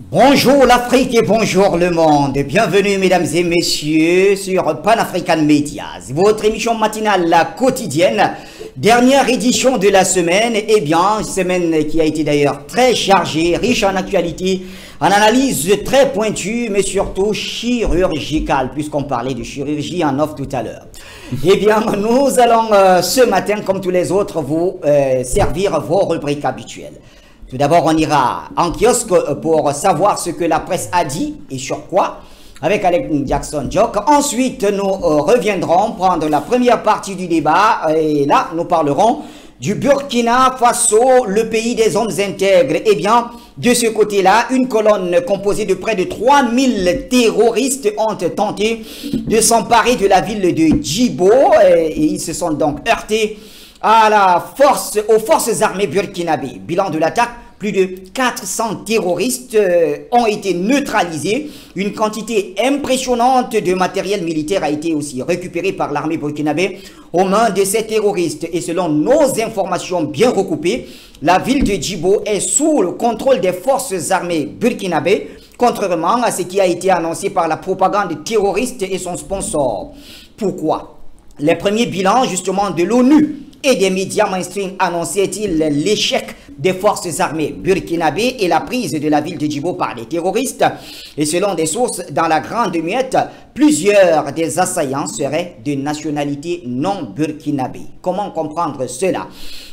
Bonjour l'Afrique et bonjour le monde. Bienvenue mesdames et messieurs sur Pan-African Medias, votre émission matinale la quotidienne. Dernière édition de la semaine, semaine qui a été d'ailleurs très chargée, riche en actualité, en analyse très pointue, mais surtout chirurgicale, puisqu'on parlait de chirurgie en off tout à l'heure. Nous allons ce matin, comme tous les autres, vous servir vos rubriques habituelles. Tout d'abord, on ira en kiosque pour savoir ce que la presse a dit et sur quoi, avec Alex Jackson Jock. Ensuite, nous reviendrons prendre la première partie du débat et là, nous parlerons du Burkina Faso, le pays des hommes intègres. De ce côté-là, une colonne composée de près de 3000 terroristes ont tenté de s'emparer de la ville de Djibo et ils se sont donc heurtés aux forces armées burkinabées. Bilan de l'attaque, plus de 400 terroristes ont été neutralisés. Une quantité impressionnante de matériel militaire a été aussi récupérée par l'armée burkinabé aux mains de ces terroristes. Et selon nos informations bien recoupées, la ville de Djibo est sous le contrôle des forces armées burkinabées, contrairement à ce qui a été annoncé par la propagande terroriste et son sponsor. Pourquoi? Les premiers bilans justement de l'ONU et des médias mainstream annonçaient-ils l'échec des forces armées burkinabées et la prise de la ville de Djibo par les terroristes. Et selon des sources dans la Grande Muette, plusieurs des assaillants seraient de nationalité non burkinabé. Comment comprendre cela?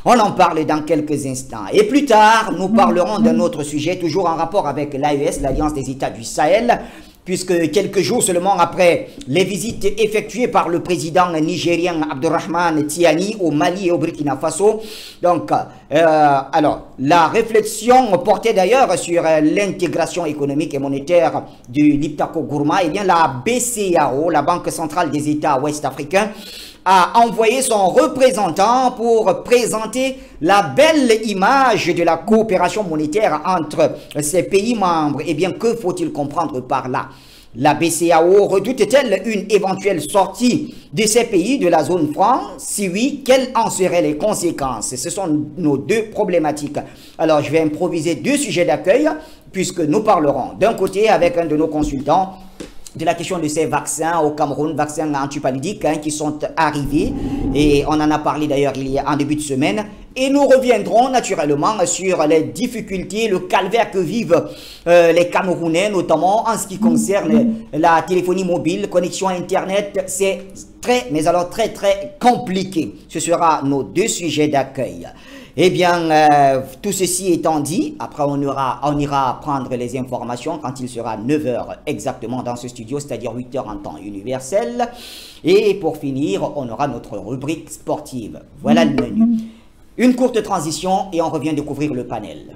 On en parle dans quelques instants. Et plus tard, nous parlerons d'un autre sujet, toujours en rapport avec l'AES, l'Alliance des États du Sahel, puisque quelques jours seulement après les visites effectuées par le président nigérien Abdurrahman Tiani au Mali et au Burkina Faso. Donc, la réflexion portait d'ailleurs sur l'intégration économique et monétaire du Liptako Gourma. La BCEAO, la Banque centrale des États ouest-africains, a envoyé son représentant pour présenter la belle image de la coopération monétaire entre ces pays membres. Que faut-il comprendre par là? La BCEAO redoute-t-elle une éventuelle sortie de ces pays de la zone franc? Si oui, quelles en seraient les conséquences? Ce sont nos deux problématiques. Alors, je vais improviser deux sujets d'accueil, puisque nous parlerons d'un côté avec un de nos consultants de la question de ces vaccins au Cameroun, vaccins antipaludiques qui sont arrivés. Et on en a parlé d'ailleurs il y a en début de semaine. Et nous reviendrons naturellement sur les difficultés, le calvaire que vivent les Camerounais, notamment en ce qui concerne la téléphonie mobile, connexion Internet. C'est très compliqué. Ce sera nos deux sujets d'accueil. Tout ceci étant dit, après on ira prendre les informations quand il sera 9 h exactement dans ce studio, c'est-à-dire 8 h en temps universel. Et pour finir, on aura notre rubrique sportive. Voilà le menu. Une courte transition et on revient découvrir le panel.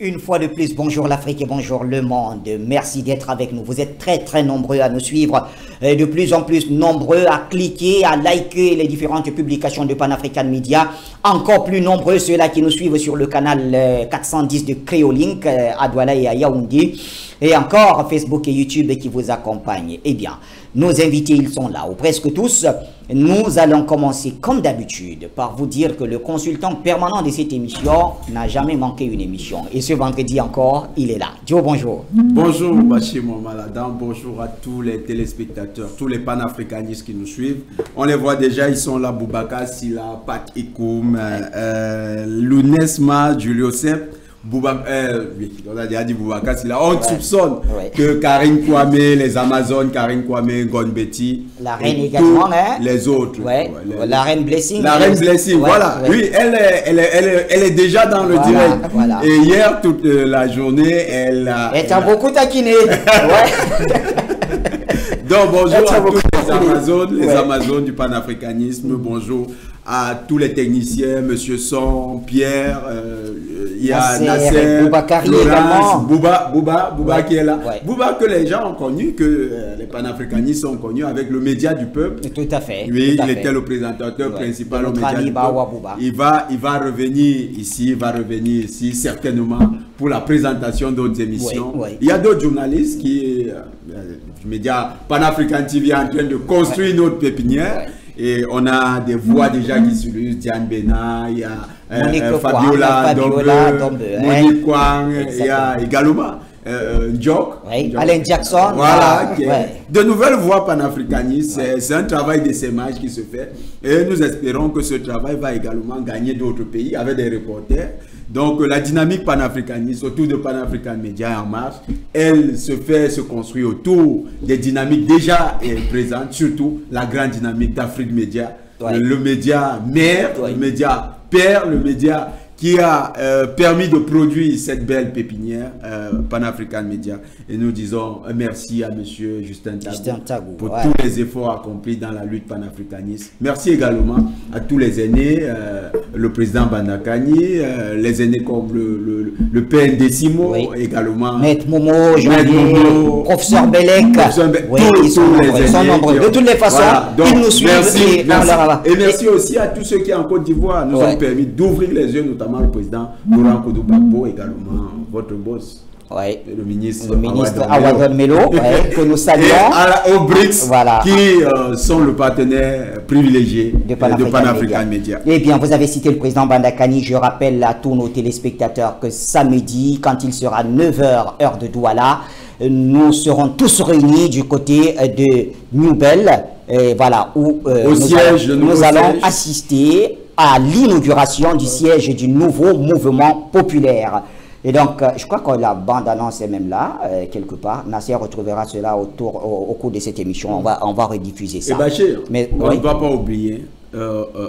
Une fois de plus, bonjour l'Afrique et bonjour le monde. Merci d'être avec nous. Vous êtes très nombreux à nous suivre, de plus en plus nombreux à cliquer, à liker les différentes publications de Pan-African Media. Encore plus nombreux ceux-là qui nous suivent sur le canal 410 de Créolink à Douala et à Yaoundé. Et encore Facebook et YouTube qui vous accompagnent. Nos invités, ils sont là, ou presque tous. Nous allons commencer, comme d'habitude, par vous dire que le consultant permanent de cette émission n'a jamais manqué une émission. Et ce vendredi encore, il est là. Joe, bonjour. Bonjour, Bachir Momaladan. Bonjour à tous les téléspectateurs, tous les panafricanistes qui nous suivent. On les voit déjà, ils sont là. Boubacar Silla, Pat Ikoum, Lounesma, Julio Sepp. On a déjà dit Boubacar Silla. On soupçonne que Karine Kwame, les Amazones, Karine Kwame, Gonbeti, la reine également, les autres. La reine Blessing. La reine Blessing, voilà. Oui, elle est déjà dans le direct. Voilà. Et hier, toute la journée, elle t'a beaucoup taquiné. Donc, bonjour à tous les Amazones du panafricanisme. Bonjour à tous les techniciens, Monsieur Son, Pierre, il y a Nasser, Boubakari Florence, Bouba Ouais. qui est là. Ouais. Bouba que les gens ont connu, que les panafricanistes ont connu avec le média du peuple. Tout à fait. Oui, tout à il fait. était le présentateur principal au Notre média ami du Bawa peuple. Bouba. Il va revenir ici certainement pour la présentation d'autres émissions. Ouais, ouais. Il y a d'autres journalistes qui, du média Panafrican TV, est en train de construire notre pépinière. Ouais. Et on a des voix déjà qui s'utilisent, Diane Bena, il y a Monique Fabiola Dombe, Monique Kwang, il y a également Njok. Oui, Alain Jackson. Voilà, Ouais. de nouvelles voix panafricanistes. C'est un travail d'essaimage qui se fait. Et nous espérons que ce travail va également gagner d'autres pays avec des reporters. Donc la dynamique panafricaniste autour de Pan-African Media en marche, elle se construit autour des dynamiques déjà présentes, surtout la grande dynamique d'Afrique Média, Ouais. le média mère, Ouais. le média père, le média qui a permis de produire cette belle pépinière Pan-African Media. Et nous disons merci à monsieur Justin Tagou pour ouais. tous les efforts accomplis dans la lutte panafricaniste. Merci également à tous les aînés, le président Bandakani, les aînés comme le PND Simo, Oui. également. Maître Momo, Janvier, Momo, professeur Bellec. Oui, ils sont nombreux. De toutes les façons, Voilà. Donc, ils nous suivent. merci, Et merci. on leur a- Et merci aussi à tous ceux qui en Côte d'Ivoire nous Ouais. ont permis d'ouvrir les yeux, notamment le président Laurent Kodou Gbagbo, également votre boss. Ouais. Le ministre Awadon Melo, ouais, que nous saluons. Et aux BRICS, Voilà. qui sont le partenaire privilégié De de Pan-African Pan-African Media. Eh bien, vous avez cité le président Bandakani. Je rappelle à tous nos téléspectateurs que samedi, quand il sera 9h, heure de Douala, nous serons tous réunis du côté de Newbel, voilà, où nous allons assister à l'inauguration du siège du nouveau mouvement populaire. Et donc, je crois que la bande-annonce est même là, quelque part. Nasser retrouvera cela au cours de cette émission. On va rediffuser ça. Et Bachir, mais on ne doit pas oublier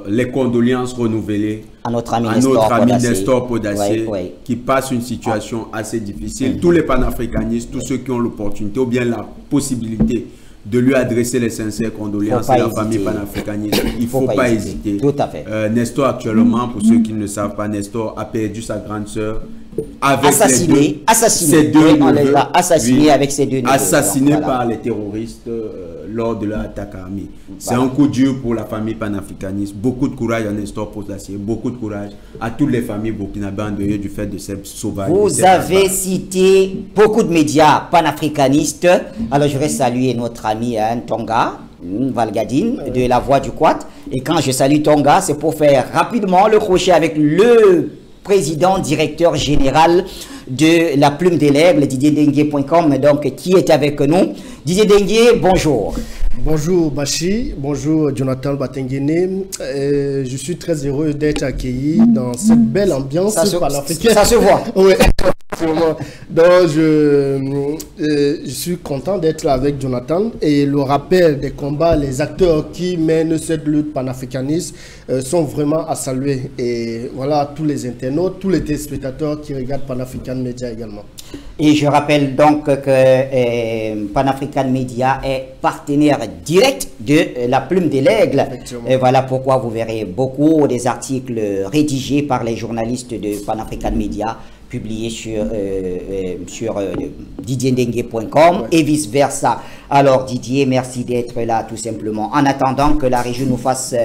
les condoléances renouvelées à notre ami Nestor Podacé, ouais. qui passe une situation assez difficile. Tous les panafricanistes, tous ceux qui ont l'opportunité ou bien la possibilité de lui adresser les sincères condoléances à la famille panafricaniste. Il ne faut pas hésiter. Tout à fait. Nestor actuellement, pour ceux qui ne le savent pas, Nestor a perdu sa grande sœur avec assassiné avec ses deux neveux. Assassiné par les terroristes lors de l'attaque armée. C'est un coup dur pour la famille panafricaniste. Beaucoup de courage à Nestor Podacé, beaucoup de courage à toutes les familles burkinabées endeuillées du fait de cette sauvage. Vous avez cité beaucoup de médias panafricanistes. Alors je vais saluer notre ami Tonga Valgadine de La Voix du Quat. Et quand je salue Tonga, c'est pour faire rapidement le crochet avec le président directeur général de la Plume des Lèvres, didierdengue.com, donc qui est avec nous. Didier Dengue, bonjour. Bonjour Bachi, bonjour Jonathan Batengene. Je suis très heureux d'être accueilli dans cette belle ambiance panafricaine. Ça se voit. Oui, donc je suis content d'être là avec Jonathan et le rappel des combats, les acteurs qui mènent cette lutte panafricaniste sont vraiment à saluer. Et voilà tous les internautes, tous les téléspectateurs qui regardent Pan-African Media également. Et je rappelle donc que Pan-African Media est partenaire direct de la Plume de l'Aigle. Et voilà pourquoi vous verrez beaucoup des articles rédigés par les journalistes de Pan-African Media publiés sur didierdengue.com et vice versa. Alors Didier, merci d'être là tout simplement. En attendant que la région nous fasse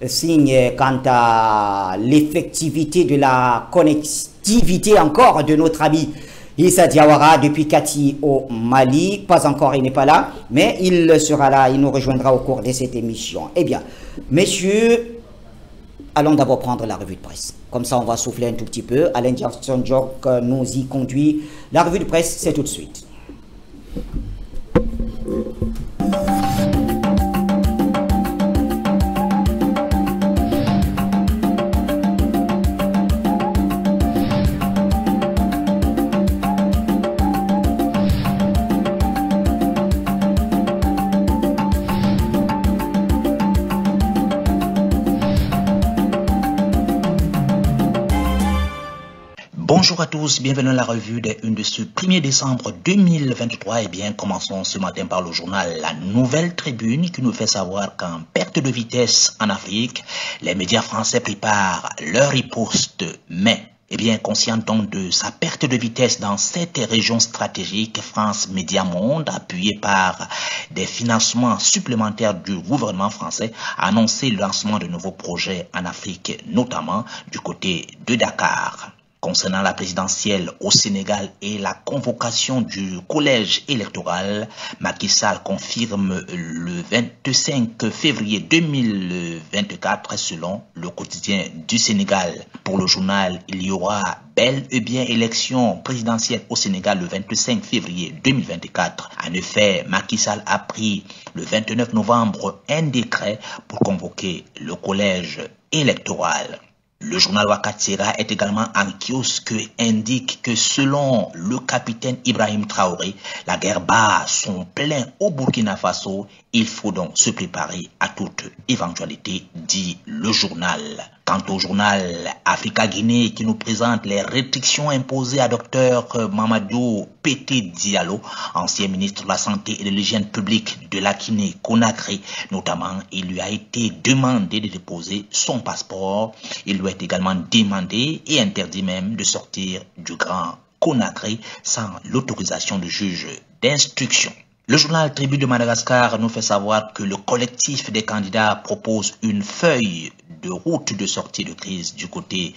signe quant à l'effectivité de la connectivité encore de notre ami Issa Diawara depuis Kati au Mali. Pas encore, il n'est pas là, mais il sera là, il nous rejoindra au cours de cette émission. Eh bien, messieurs, allons d'abord prendre la revue de presse. Comme ça, on va souffler un tout petit peu. Alain Jackson Jock nous y conduit. La revue de presse, c'est tout de suite. Bonjour à tous, bienvenue à la revue des Une de ce 1er décembre 2023. Eh bien, commençons ce matin par le journal La Nouvelle Tribune qui nous fait savoir qu'en perte de vitesse en Afrique, les médias français préparent leur riposte, mais Eh bien, conscient donc de sa perte de vitesse dans cette région stratégique, France Média Monde, appuyé par des financements supplémentaires du gouvernement français, a annoncé le lancement de nouveaux projets en Afrique, notamment du côté de Dakar. Concernant la présidentielle au Sénégal et la convocation du collège électoral, Macky Sall confirme le 25 février 2024 selon le quotidien du Sénégal. Pour le journal, il y aura bel et bien élection présidentielle au Sénégal le 25 février 2024. En effet, Macky Sall a pris le 29 novembre un décret pour convoquer le collège électoral. Le journal Wakatsira est également en kiosque indique que selon le capitaine Ibrahim Traoré, la guerre bat son plein au Burkina Faso. Il faut donc se préparer à toute éventualité, dit le journal. Quant au journal Africa Guinée qui nous présente les restrictions imposées à Dr Mamadou Pété Diallo, ancien ministre de la Santé et de l'Hygiène publique de la Guinée-Conakry. Notamment, il lui a été demandé de déposer son passeport. Il lui est également demandé et interdit même de sortir du Grand Conakry sans l'autorisation du juge d'instruction. Le journal Tribu de Madagascar nous fait savoir que le collectif des candidats propose une feuille de route de sortie de crise du côté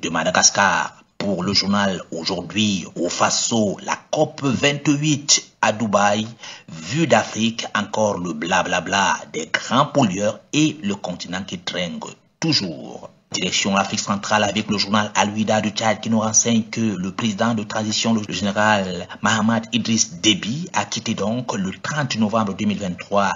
de Madagascar. Pour le journal Aujourd'hui au Faso, la COP 28 à Dubaï, vue d'Afrique, encore le blablabla des grands pollueurs et le continent qui tringue toujours. Direction Afrique centrale avec le journal Al-Wida du Tchad qui nous renseigne que le président de transition, le général Mahamat Idriss Déby, a quitté donc le 30 novembre 2023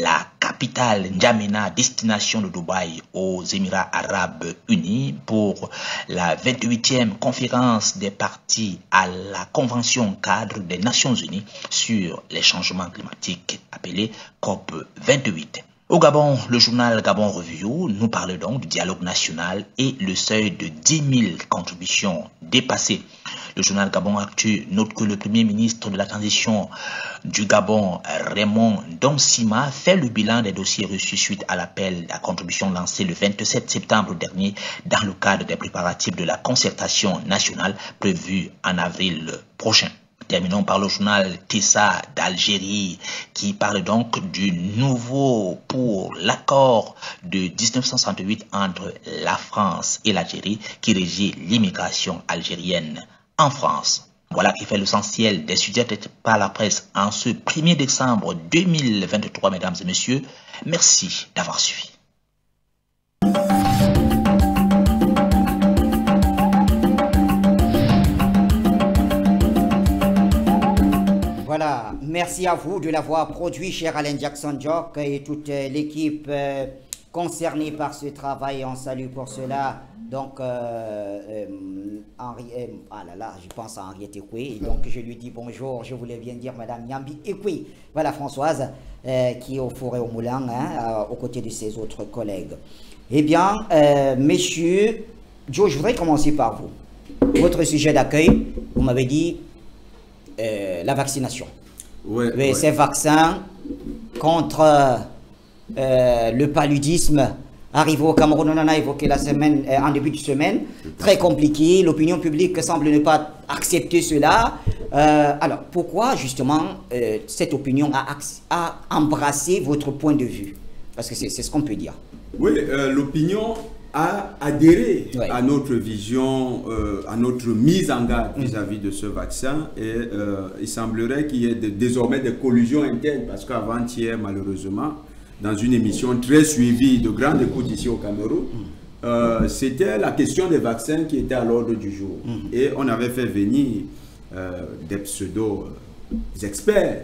la capitale N'Djamena, destination de Dubaï aux Émirats Arabes Unis pour la 28e conférence des parties à la Convention cadre des Nations Unies sur les changements climatiques appelée COP 28. Au Gabon, le journal Gabon Review nous parle donc du dialogue national et le seuil de 10 000 contributions dépassées. Le journal Gabon Actu note que le premier ministre de la transition du Gabon, Raymond Donsima, fait le bilan des dossiers reçus suite à l'appel à contribution lancé le 27 septembre dernier dans le cadre des préparatifs de la concertation nationale prévue en avril prochain. Terminons par le journal Tessa d'Algérie qui parle donc du nouveau pour l'accord de 1968 entre la France et l'Algérie qui régit l'immigration algérienne en France. Voilà qui fait l'essentiel des sujets traités par la presse en ce 1er décembre 2023, mesdames et messieurs. Merci d'avoir suivi. Voilà, merci à vous de l'avoir produit, cher Alain Jackson Jock et toute l'équipe concernée par ce travail. On salue pour cela donc Henri, je pense à Henriette Ekwe. Donc je lui dis bonjour, je voulais bien dire Madame Nyambi Ekwe. Voilà Françoise qui est au four et au moulin aux côtés de ses autres collègues. Eh bien, messieurs, Joe, je voudrais commencer par vous. Votre sujet d'accueil, vous m'avez dit la vaccination. Ouais. Ces vaccins contre le paludisme arrivé au Cameroun, on en a évoqué la semaine, en début de semaine, très compliqué, l'opinion publique semble ne pas accepter cela. Alors, pourquoi justement cette opinion a embrassé votre point de vue? Parce que c'est ce qu'on peut dire. Oui, l'opinion a adhéré à notre vision, à notre mise en garde vis-à-vis de ce vaccin. Et il semblerait qu'il y ait désormais des collusions internes, parce qu'avant-hier, malheureusement, dans une émission très suivie de grande écoute ici au Cameroun, c'était la question des vaccins qui était à l'ordre du jour. Et on avait fait venir des pseudo-experts.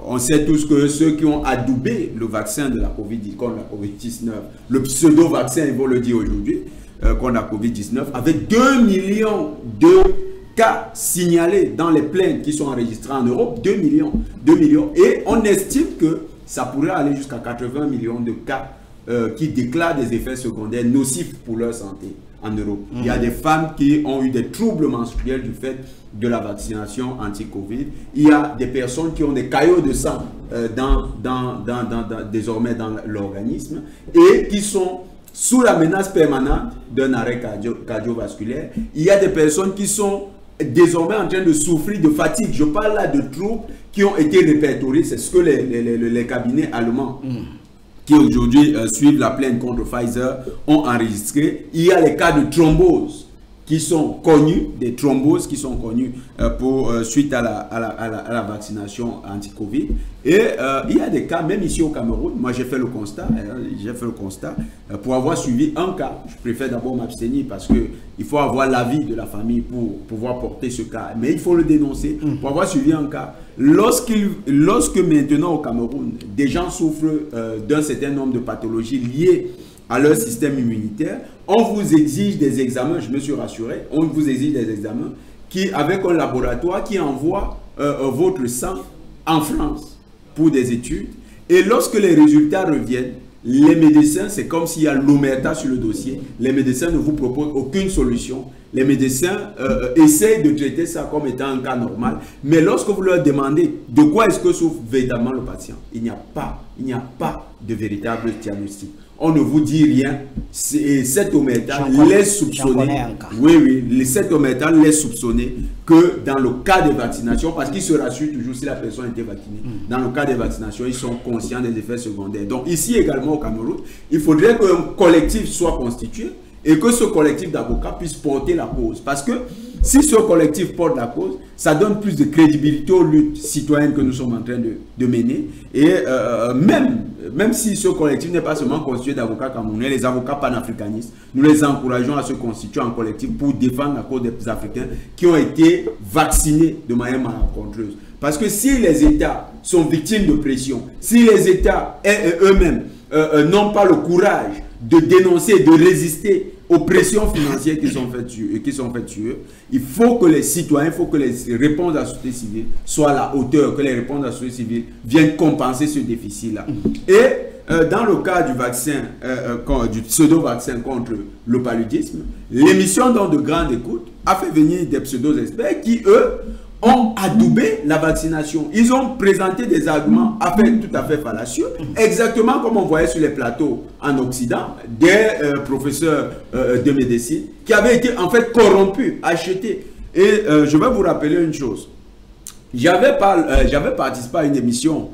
On sait tous que ceux qui ont adoubé le vaccin de la COVID-19, le pseudo-vaccin, ils vont le dire aujourd'hui, qu'on a COVID-19, avec 2 millions de cas signalés dans les plaintes qui sont enregistrées en Europe, 2 millions. Et on estime que ça pourrait aller jusqu'à 80 millions de cas qui déclarent des effets secondaires nocifs pour leur santé en Europe. Il y a des femmes qui ont eu des troubles menstruels du fait de la vaccination anti-Covid. Il y a des personnes qui ont des caillots de sang désormais dans l'organisme et qui sont sous la menace permanente d'un arrêt cardiovasculaire. Il y a des personnes qui sont désormais en train de souffrir de fatigue. Je parle là de troubles qui ont été répertoriés. C'est ce que les cabinets allemands qui aujourd'hui suivent la plainte contre Pfizer ont enregistré. Il y a les cas de thrombose qui sont connus, des thromboses qui sont connus suite à la vaccination anti-Covid. Et il y a des cas, même ici au Cameroun, moi j'ai fait le constat, pour avoir suivi un cas, je préfère d'abord m'abstenir parce qu'il faut avoir l'avis de la famille pour pouvoir porter ce cas, mais il faut le dénoncer, pour avoir suivi un cas. Lorsque maintenant au Cameroun, des gens souffrent d'un certain nombre de pathologies liées à leur système immunitaire, on vous exige des examens, je me suis rassuré, on vous exige des examens avec un laboratoire qui envoie votre sang en France pour des études. Et lorsque les résultats reviennent, les médecins, c'est comme s'il y a l'omerta sur le dossier, les médecins ne vous proposent aucune solution. Les médecins essayent de traiter ça comme étant un cas normal, mais lorsque vous leur demandez de quoi est-ce que souffre véritablement le patient, il n'y a pas de véritable diagnostic. On ne vous dit rien. Cet omerta laisse soupçonner. Cet omerta laisse soupçonner que dans le cas des vaccinations, parce qu'ils se rassurent toujours si la personne a été vaccinée, dans le cas des vaccinations, ils sont conscients des effets secondaires. Donc ici également au Cameroun, il faudrait qu'un collectif soit constitué et que ce collectif d'avocats puisse porter la cause. Parce que si ce collectif porte la cause, ça donne plus de crédibilité aux luttes citoyennes que nous sommes en train de mener. Et même si ce collectif n'est pas seulement constitué d'avocats camerounais, les avocats panafricanistes, nous les encourageons à se constituer en collectif pour défendre la cause des Africains qui ont été vaccinés de manière malencontreuse. Parce que si les États sont victimes de pression, si les États eux-mêmes n'ont pas le courage de dénoncer, de résister aux pressions financières qui sont faites sur eux, il faut que les citoyens, il faut que les réponses de la société civile soient à la hauteur, que les réponses de la société civile viennent compenser ce déficit-là. Et dans le cas du vaccin, du pseudo-vaccin contre le paludisme, l'émission de Grande Écoute a fait venir des pseudo-experts qui, eux, ont adoubé la vaccination. Ils ont présenté des arguments tout à fait fallacieux, exactement comme on voyait sur les plateaux en Occident, des professeurs de médecine qui avaient été en fait corrompus, achetés. Et je vais vous rappeler une chose. J'avais participé à une émission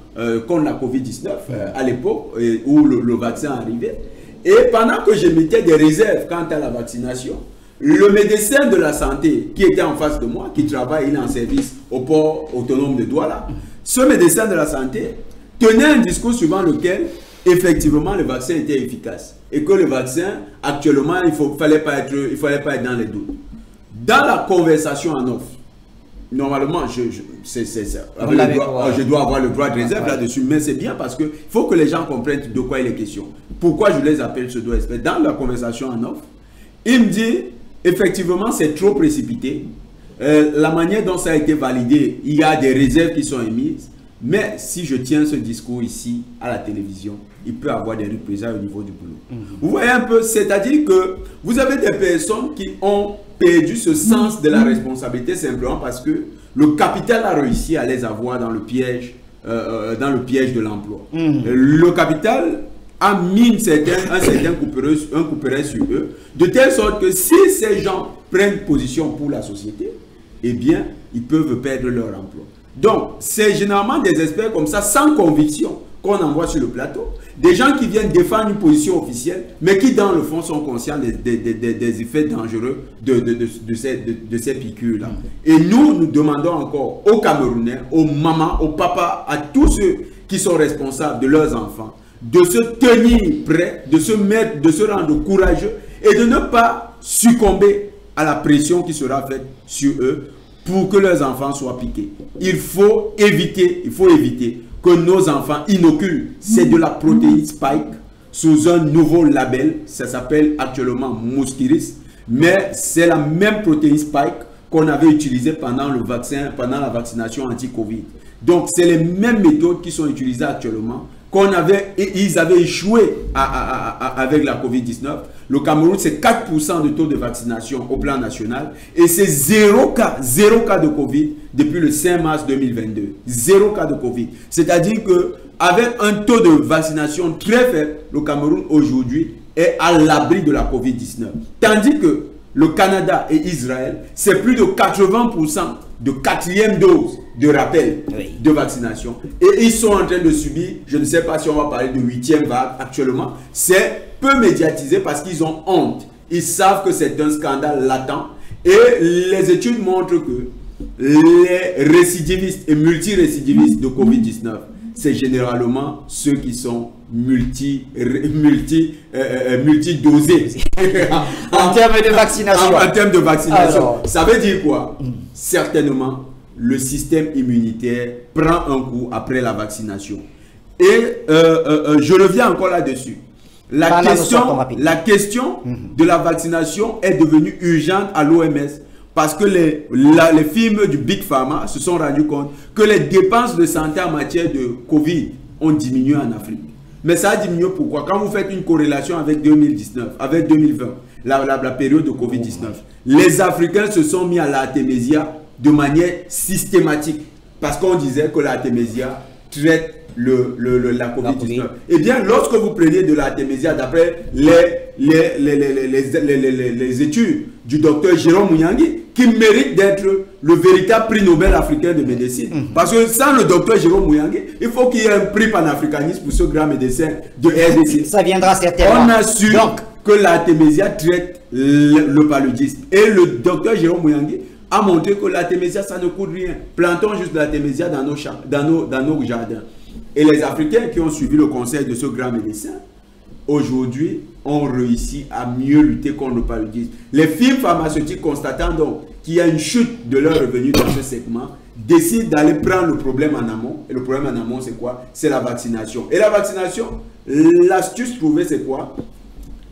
contre la Covid-19 à l'époque où le vaccin arrivait. Et pendant que j'émettais des réserves quant à la vaccination, le médecin de la santé qui était en face de moi, qui travaille, il est en service au port autonome de Douala, ce médecin de la santé tenait un discours suivant lequel effectivement le vaccin était efficace et que le vaccin actuellement il fallait pas être dans les doutes. Dans la conversation en off, normalement je dois avoir le droit de réserve là-dessus, mais c'est bien parce qu'il faut que les gens comprennent de quoi il est question. Pourquoi je les appelle pseudo-experts? Dans la conversation en off, il me dit effectivement, c'est trop précipité. La manière dont ça a été validé, il y a des réserves qui sont émises. Mais si je tiens ce discours ici à la télévision, il peut avoir des représailles au niveau du boulot. Vous voyez un peu, c'est-à-dire que vous avez des personnes qui ont perdu ce sens de la responsabilité simplement parce que le capital a réussi à les avoir dans le piège de l'emploi. Le capital a mis un certain couperet sur eux, de telle sorte que si ces gens prennent position pour la société, eh bien, ils peuvent perdre leur emploi. Donc, c'est généralement des experts comme ça, sans conviction, qu'on envoie sur le plateau. Des gens qui viennent défendre une position officielle, mais qui, dans le fond, sont conscients des effets dangereux de ces piqûres-là. Et nous demandons encore aux Camerounais, aux mamans, aux papas, à tous ceux qui sont responsables de leurs enfants, de se tenir prêt, de se rendre courageux et de ne pas succomber à la pression qui sera faite sur eux pour que leurs enfants soient piqués. Il faut éviter que nos enfants inoculent. C'est de la protéine Spike sous un nouveau label. Ça s'appelle actuellement Mosquiris, mais c'est la même protéine Spike qu'on avait utilisée pendant la vaccination anti-Covid. Donc, c'est les mêmes méthodes qui sont utilisées actuellement. Ils avaient échoué avec la Covid-19. Le Cameroun, c'est 4% de taux de vaccination au plan national. Et c'est 0 cas de Covid depuis le 5 mars 2022. 0 cas de Covid. C'est-à-dire qu'avec un taux de vaccination très faible, le Cameroun aujourd'hui est à l'abri de la Covid-19. Tandis que le Canada et Israël, c'est plus de 80% de 4e dose de rappel de vaccination. Et ils sont en train de subir, je ne sais pas si on va parler de 8e vague actuellement, c'est peu médiatisé parce qu'ils ont honte. Ils savent que c'est un scandale latent. Et les études montrent que les récidivistes et multirécidivistes de Covid-19, c'est généralement ceux qui sont multidosés en termes de vaccination. En termes de vaccination. Alors, ça veut dire quoi? Certainement, le système immunitaire prend un coup après la vaccination. Et je reviens encore là-dessus. La question de la vaccination est devenue urgente à l'OMS parce que les firmes du Big Pharma se sont rendues compte que les dépenses de santé en matière de Covid ont diminué en Afrique. Mais ça a diminué pourquoi? Quand vous faites une corrélation avec 2019, avec 2020, la période de Covid-19, les Africains se sont mis à l'artémisia de manière systématique parce qu'on disait que l'artémisia traite la Covid-19. Eh bien, lorsque vous prenez de l'artémisia, d'après les études du docteur Jérôme Muyangi, qui mérite d'être le véritable prix Nobel africain de médecine. Parce que sans le docteur Jérôme Muyangi, il faut qu'il y ait un prix panafricaniste pour ce grand médecin de RDC. Ça viendra certainement. On a su que l'artémisia traite le paludisme. Et le docteur Jérôme Muyangi a montré que l'artémisia, ça ne coûte rien. Plantons juste l'artémisia dans nos jardins. Et les Africains qui ont suivi le conseil de ce grand médecin, aujourd'hui, ont réussi à mieux lutter contre le paludisme. Les firmes pharmaceutiques, constatant donc qu'il y a une chute de leurs revenus dans ce segment, décident d'aller prendre le problème en amont. Et le problème en amont, c'est quoi? C'est la vaccination. Et la vaccination, l'astuce trouvée, c'est quoi?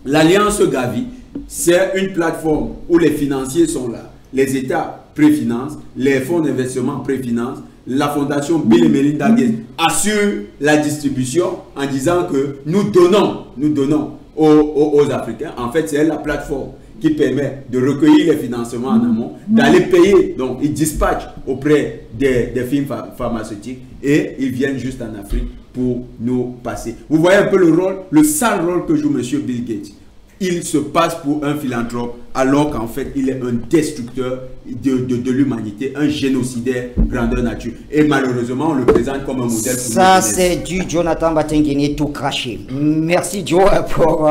L'Alliance Gavi, c'est une plateforme où les financiers sont là. Les États préfinancent, les fonds d'investissement préfinancent, la fondation Bill et Melinda Gates assure la distribution en disant que nous donnons aux Africains. En fait, c'est la plateforme qui permet de recueillir les financements en amont, d'aller payer. Donc, ils dispatchent auprès des firmes pharmaceutiques et ils viennent juste en Afrique pour nous passer. Vous voyez un peu le rôle, le sale rôle que joue M. Bill Gates. Il se passe pour un philanthrope alors qu'en fait il est un destructeur de l'humanité, un génocidaire grandeur nature. Et malheureusement on le présente comme un modèle. Ça c'est du Jonathan Batengene tout craché. Merci Joe pour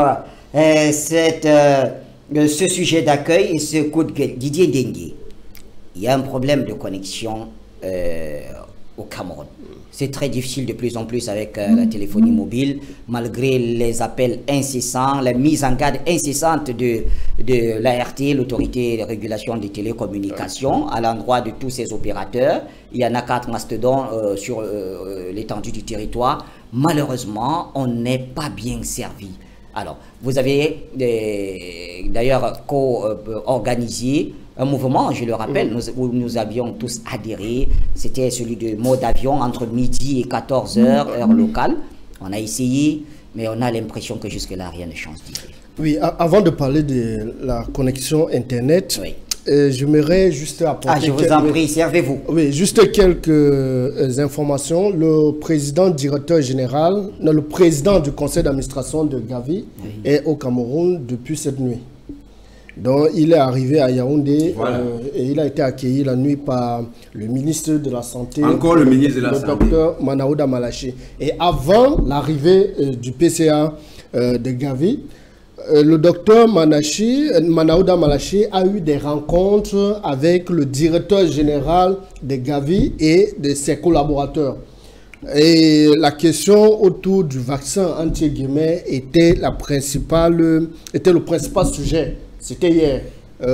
ce sujet d'accueil et ce coup de gueule. Didier Dengue, il y a un problème de connexion au Cameroun. C'est très difficile de plus en plus avec la téléphonie mobile, malgré les appels incessants, la mise en garde incessante de l'ART, l'autorité de régulation des télécommunications, à l'endroit de tous ces opérateurs. Il y en a 4 mastodons sur l'étendue du territoire. Malheureusement, on n'est pas bien servi. Alors, vous avez d'ailleurs co-organisé un mouvement, je le rappelle, nous avions tous adhéré. C'était celui de mode d'avion entre midi et 14h, heure locale. On a essayé, mais on a l'impression que jusque-là, rien ne change. Oui, avant de parler de la connexion Internet, oui. J'aimerais juste apporter... je vous en prie, servez-vous. Oui, juste quelques informations. Le président directeur général, le président du conseil d'administration de Gavi est au Cameroun depuis cette nuit. Donc, il est arrivé à Yaoundé et il a été accueilli la nuit par le ministre de la Santé, encore le ministre de la Santé, le docteur Manaouda Malachi. Et avant l'arrivée du PCA de Gavi, le docteur Manaouda Malachi a eu des rencontres avec le directeur général de Gavi et de ses collaborateurs. Et la question autour du vaccin anti-guillemets était le principal sujet. C'était hier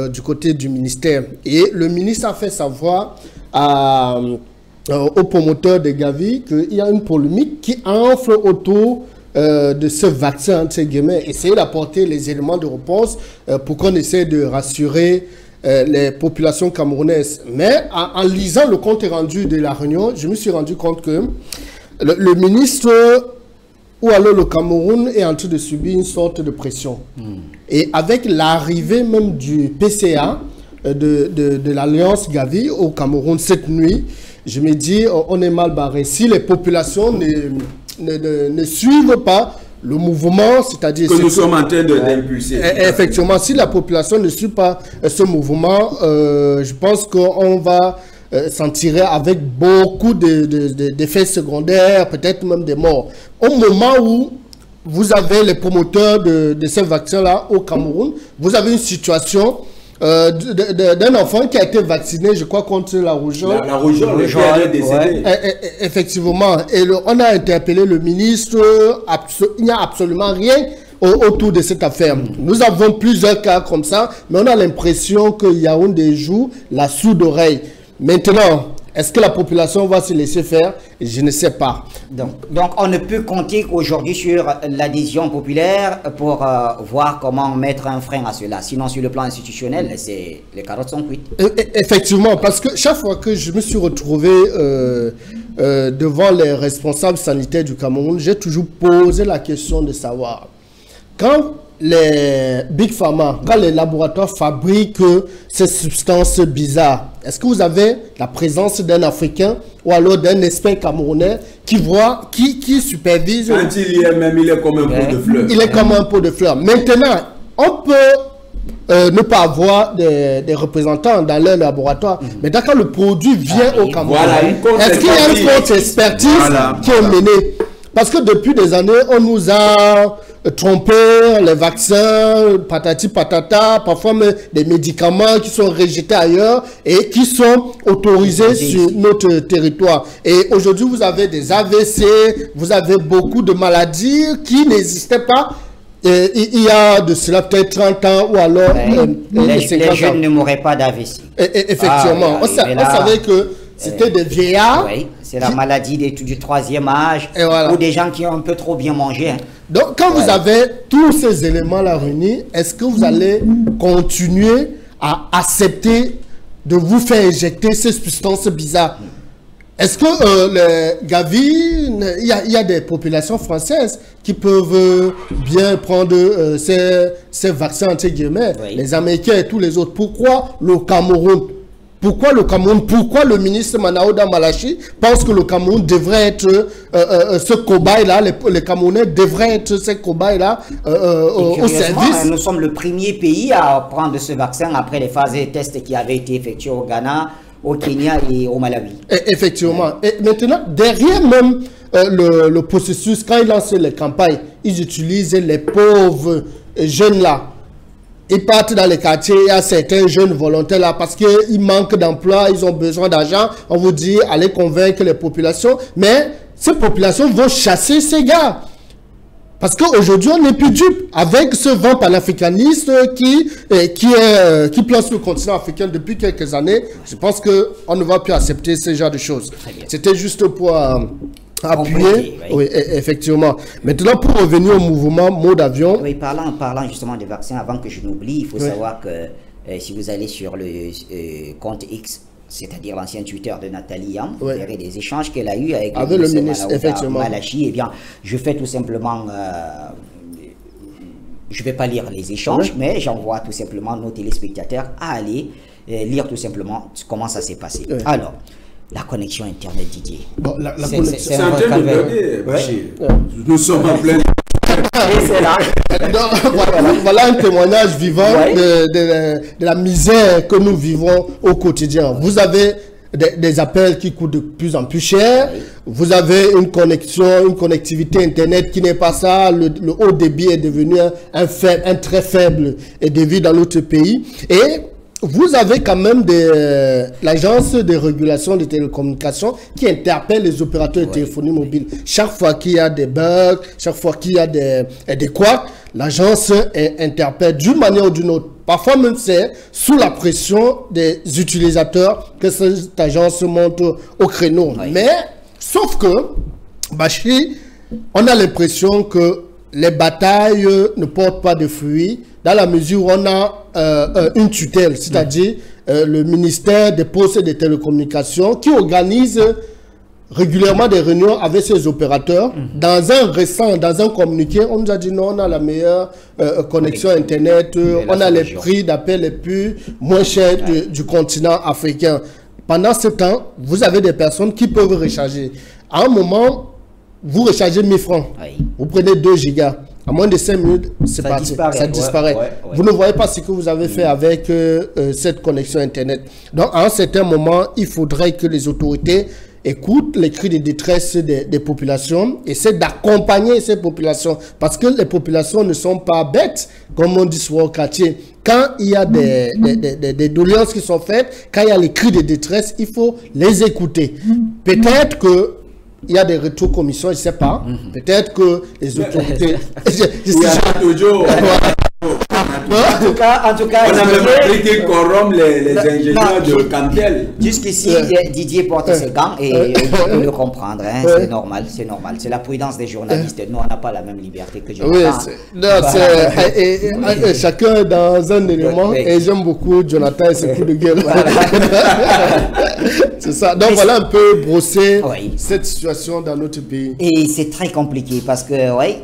du côté du ministère. Et le ministre a fait savoir aux promoteurs de Gavi qu'il y a une polémique qui enfle autour de ce vaccin, entre guillemets, essayer d'apporter les éléments de réponse pour qu'on essaie de rassurer les populations camerounaises. Mais en lisant le compte rendu de la réunion, je me suis rendu compte que le ministre, ou alors le Cameroun, est en train de subir une sorte de pression. Et avec l'arrivée même du PCA, de l'Alliance Gavi au Cameroun cette nuit, je me dis, on est mal barré. Si les populations ne suivent pas le mouvement, c'est-à-dire... Que nous sommes en train d'impulser. Effectivement, si la population ne suit pas ce mouvement, je pense qu'on va s'en tirer avec beaucoup d'effets secondaires, peut-être même des morts. Au moment où vous avez les promoteurs de ces vaccins-là au Cameroun, vous avez une situation d'un enfant qui a été vacciné, je crois, contre la rougeole. La rougeole, le père est décédé. Effectivement. Et on a interpellé le ministre. Il n'y a absolument rien autour de cette affaire. Nous avons plusieurs cas comme ça, mais on a l'impression que Yaoundé joue la sourde oreille. Maintenant, est-ce que la population va se laisser faire? Je ne sais pas. Donc on ne peut compter aujourd'hui sur l'adhésion populaire pour voir comment mettre un frein à cela. Sinon, sur le plan institutionnel, les carottes sont cuites. Effectivement, parce que chaque fois que je me suis retrouvé devant les responsables sanitaires du Cameroun, j'ai toujours posé la question de savoir, quand les Big Pharma, quand les laboratoires fabriquent ces substances bizarres, est-ce que vous avez la présence d'un Africain ou alors d'un expert camerounais qui supervise? Quand il y est même, il est comme un pot de fleurs. Il est comme un pot de fleurs. Maintenant, on peut ne pas avoir des représentants dans leur laboratoire. Mais quand le produit vient au Cameroun, est-ce qu'il y a une contre-expertise qui est menée? Parce que depuis des années, on nous a trompé, les vaccins, patati patata, parfois même des médicaments qui sont rejetés ailleurs et qui sont autorisés sur notre territoire. Et aujourd'hui, vous avez des AVC, vous avez beaucoup de maladies qui n'existaient pas. Il y a de cela peut-être 30 ans ou alors les jeunes ne mourraient pas d'AVC. Effectivement, on savait que c'était des vieillards. Oui, c'est la maladie du troisième âge, ou des gens qui ont un peu trop bien mangé. Donc, quand vous avez tous ces éléments-là réunis, est-ce que vous allez continuer à accepter de vous faire injecter ces substances bizarres? Est-ce que les Gavi, il y a des populations françaises qui peuvent bien prendre ces vaccins, entre guillemets, les Américains et tous les autres? Pourquoi le Cameroun? Pourquoi le Cameroun? Pourquoi le ministre Manaouda Malachi pense que le Cameroun devrait être ce cobaye-là, les Camerounais devraient être ces cobayes-là au service? Nous sommes le premier pays à prendre ce vaccin après les phases et tests qui avaient été effectués au Ghana, au Kenya et au Malawi. Effectivement. Et maintenant, derrière même le processus, quand ils lancent les campagnes, ils utilisent les pauvres jeunes-là. Ils partent dans les quartiers, il y a certains jeunes volontaires là parce qu'ils manquent d'emploi, ils ont besoin d'argent. On vous dit, allez convaincre les populations. Mais ces populations vont chasser ces gars. Parce qu'aujourd'hui, on n'est plus dupe. Avec ce vent panafricaniste qui place le continent africain depuis quelques années, je pense qu'on ne va plus accepter ce genre de choses. C'était juste pour... appuyer, oui, effectivement. Maintenant, pour revenir au mouvement mot d'avion. Oui, parlant justement des vaccins, avant que je n'oublie, il faut savoir que si vous allez sur le compte X, c'est-à-dire l'ancien Twitter de Nathalie Yam, vous verrez des échanges qu'elle a eu avec le ministre effectivement. Malachi. Eh bien, je fais tout simplement... je ne vais pas lire les échanges, mais j'envoie tout simplement nos téléspectateurs à aller lire tout simplement comment ça s'est passé. Alors, la connexion Internet, Didier. Bon, la connexion. C'est en train de donner, Bachir. Nous sommes en plein... Voilà un témoignage vivant de la misère que nous vivons au quotidien. Vous avez des appels qui coûtent de plus en plus cher. Vous avez une connectivité Internet qui n'est pas ça. Le haut débit est devenu un très faible débit dans notre pays. Et vous avez quand même l'agence de régulation des télécommunications qui interpelle les opérateurs de téléphonie mobile. Chaque fois qu'il y a des bugs, chaque fois qu'il y a des couacs, l'agence interpelle d'une manière ou d'une autre. Parfois même c'est sous la pression des utilisateurs que cette agence monte au créneau. Mais, sauf que, Bachir, on a l'impression que les batailles ne portent pas de fruits dans la mesure où on a une tutelle, c'est-à-dire le ministère des Postes et des Télécommunications qui organise régulièrement des réunions avec ses opérateurs. Dans un communiqué, on nous a dit non, on a la meilleure connexion Internet, on a les prix d'appel les plus moins chers du continent africain. Pendant ce temps, vous avez des personnes qui peuvent recharger. À un moment, vous rechargez 1000 francs, vous prenez 2 gigas. À moins de 5 minutes, c'est parti. Ça disparaît. Vous ne voyez pas ce que vous avez fait avec cette connexion Internet. Donc, à un certain moment, il faudrait que les autorités écoutent les cris de détresse des populations, essaient d'accompagner ces populations. Parce que les populations ne sont pas bêtes, comme on dit souvent au quartier. Quand il y a des doléances qui sont faites, quand il y a les cris de détresse, il faut les écouter. Peut-être que il y a des rétro-commissions, je ne sais pas. Peut-être que les autorités... En tout cas, on a même appris qu'ils corrompent les ingénieurs de Cantel. Jusqu'ici, Didier porte ses gants et on peut le comprendre. Hein, c'est normal, c'est normal. C'est la prudence des journalistes. Nous, on n'a pas la même liberté que Jonathan. Oui, chacun est dans un élément et j'aime beaucoup Jonathan et ses coups de gueule. C'est ça. Donc voilà un peu brosser cette situation dans notre pays. Et c'est très compliqué parce que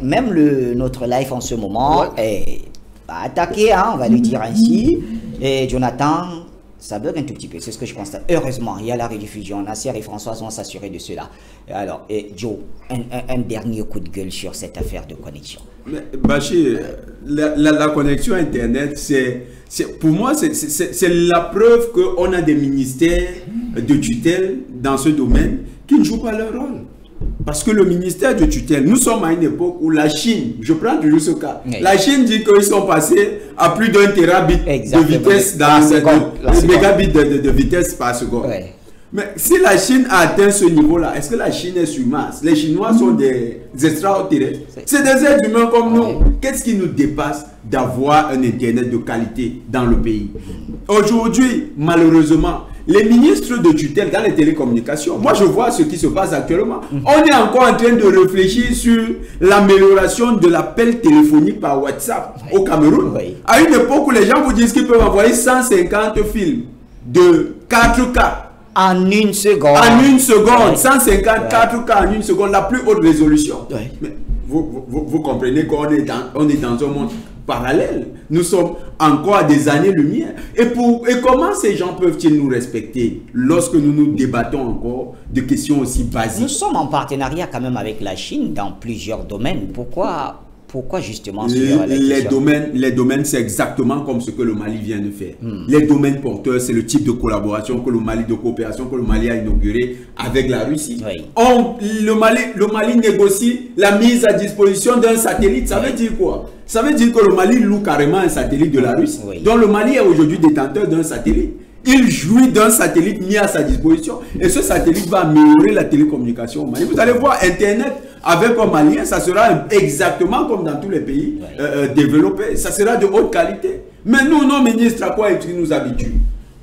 même notre live en ce moment est attaqué, hein, on va le dire ainsi. Et Jonathan, ça bug un tout petit peu, c'est ce que je constate. Heureusement, il y a la rediffusion. Nasser et Françoise vont s'assurer de cela. Alors, Joe, un dernier coup de gueule sur cette affaire de connexion. Mais, Bachir, la connexion Internet, pour moi, c'est la preuve qu'on a des ministères de tutelle dans ce domaine qui ne jouent pas leur rôle. Parce que le ministère de tutelle, nous sommes à une époque où la Chine, je prends toujours ce cas, la Chine dit qu'ils sont passés à plus d'1 terabit de vitesse, mégabits de vitesse par seconde. Mais si la Chine a atteint ce niveau-là, est-ce que la Chine est sur Mars? Les Chinois sont des extraterrestres. C'est des êtres humains comme nous. Qu'est-ce qui nous dépasse d'avoir un Internet de qualité dans le pays? Aujourd'hui, malheureusement, les ministres de tutelle dans les télécommunications, moi je vois ce qui se passe actuellement. On est encore en train de réfléchir sur l'amélioration de l'appel téléphonique par WhatsApp au Cameroun. À une époque où les gens vous disent qu'ils peuvent envoyer 150 films de 4K. En une seconde. En une seconde. 150 4K en une seconde, la plus haute résolution. Mais vous comprenez qu'on est dans un monde parallèle. Nous sommes encore à des années-lumière. Et comment ces gens peuvent-ils nous respecter lorsque nous nous débattons encore de questions aussi basiques? Nous sommes en partenariat quand même avec la Chine dans plusieurs domaines. Pourquoi justement les domaines, c'est exactement comme ce que le Mali vient de faire. Les domaines porteurs, c'est le type de collaboration que de coopération que le Mali a inauguré avec la Russie. Le Mali négocie la mise à disposition d'un satellite. Ça veut dire quoi? Ça veut dire que le Mali loue carrément un satellite de la Russie. Donc le Mali est aujourd'hui détenteur d'un satellite. Il jouit d'un satellite mis à sa disposition. Et ce satellite va améliorer la télécommunication au Mali. Vous allez voir Internet avec un Malien, ça sera exactement comme dans tous les pays développés. Ça sera de haute qualité. Mais nous, nos ministres, à quoi ils nous habituent?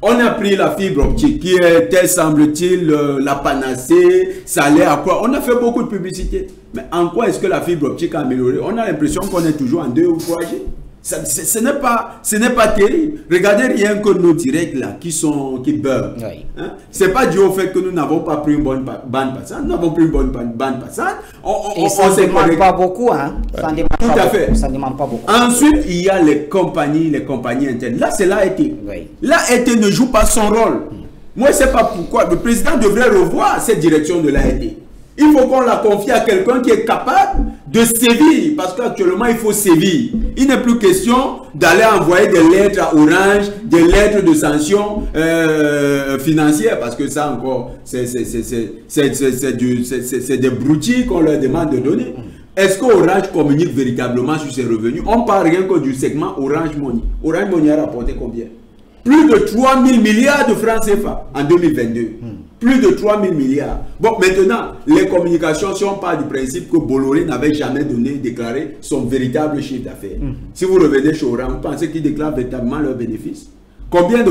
On a pris la fibre optique qui était, semble-t-il, la panacée, ça allait à quoi? On a fait beaucoup de publicité. Mais en quoi est-ce que la fibre optique a amélioré? On a l'impression qu'on est toujours en 2 ou 3G. Ce n'est pas terrible. Regardez rien que nos directs là qui beurrent. Hein? C'est pas dû au fait que nous n'avons pas pris une bonne bande passante. Nous n'avons plus une bonne bande passante. Ça ne demande pas beaucoup. Hein? Tout à fait. Ça ne demande pas beaucoup. Ensuite, il y a les compagnies internes. Là, c'est l'AET. L'AET ne joue pas son rôle. Moi, je ne sais pas pourquoi. Le président devrait revoir cette direction de l'AET. Il faut qu'on la confie à quelqu'un qui est capable de sévir, parce qu'actuellement il faut sévir. Il n'est plus question d'aller envoyer des lettres à Orange, des lettres de sanctions financières, parce que ça encore, c'est des broutilles qu'on leur demande de donner. Est-ce qu'Orange communique véritablement sur ses revenus? On parle rien que du segment Orange Money. Orange Money a rapporté combien? Plus de 3 000 milliards de francs CFA en 2022. Plus de 3 000 milliards. Bon, maintenant, les communications, si on parle du principe que Bolloré n'avait jamais déclaré son véritable chiffre d'affaires. Si vous revenez chez Orange, vous pensez qu'ils déclarent véritablement leurs bénéfices? Combien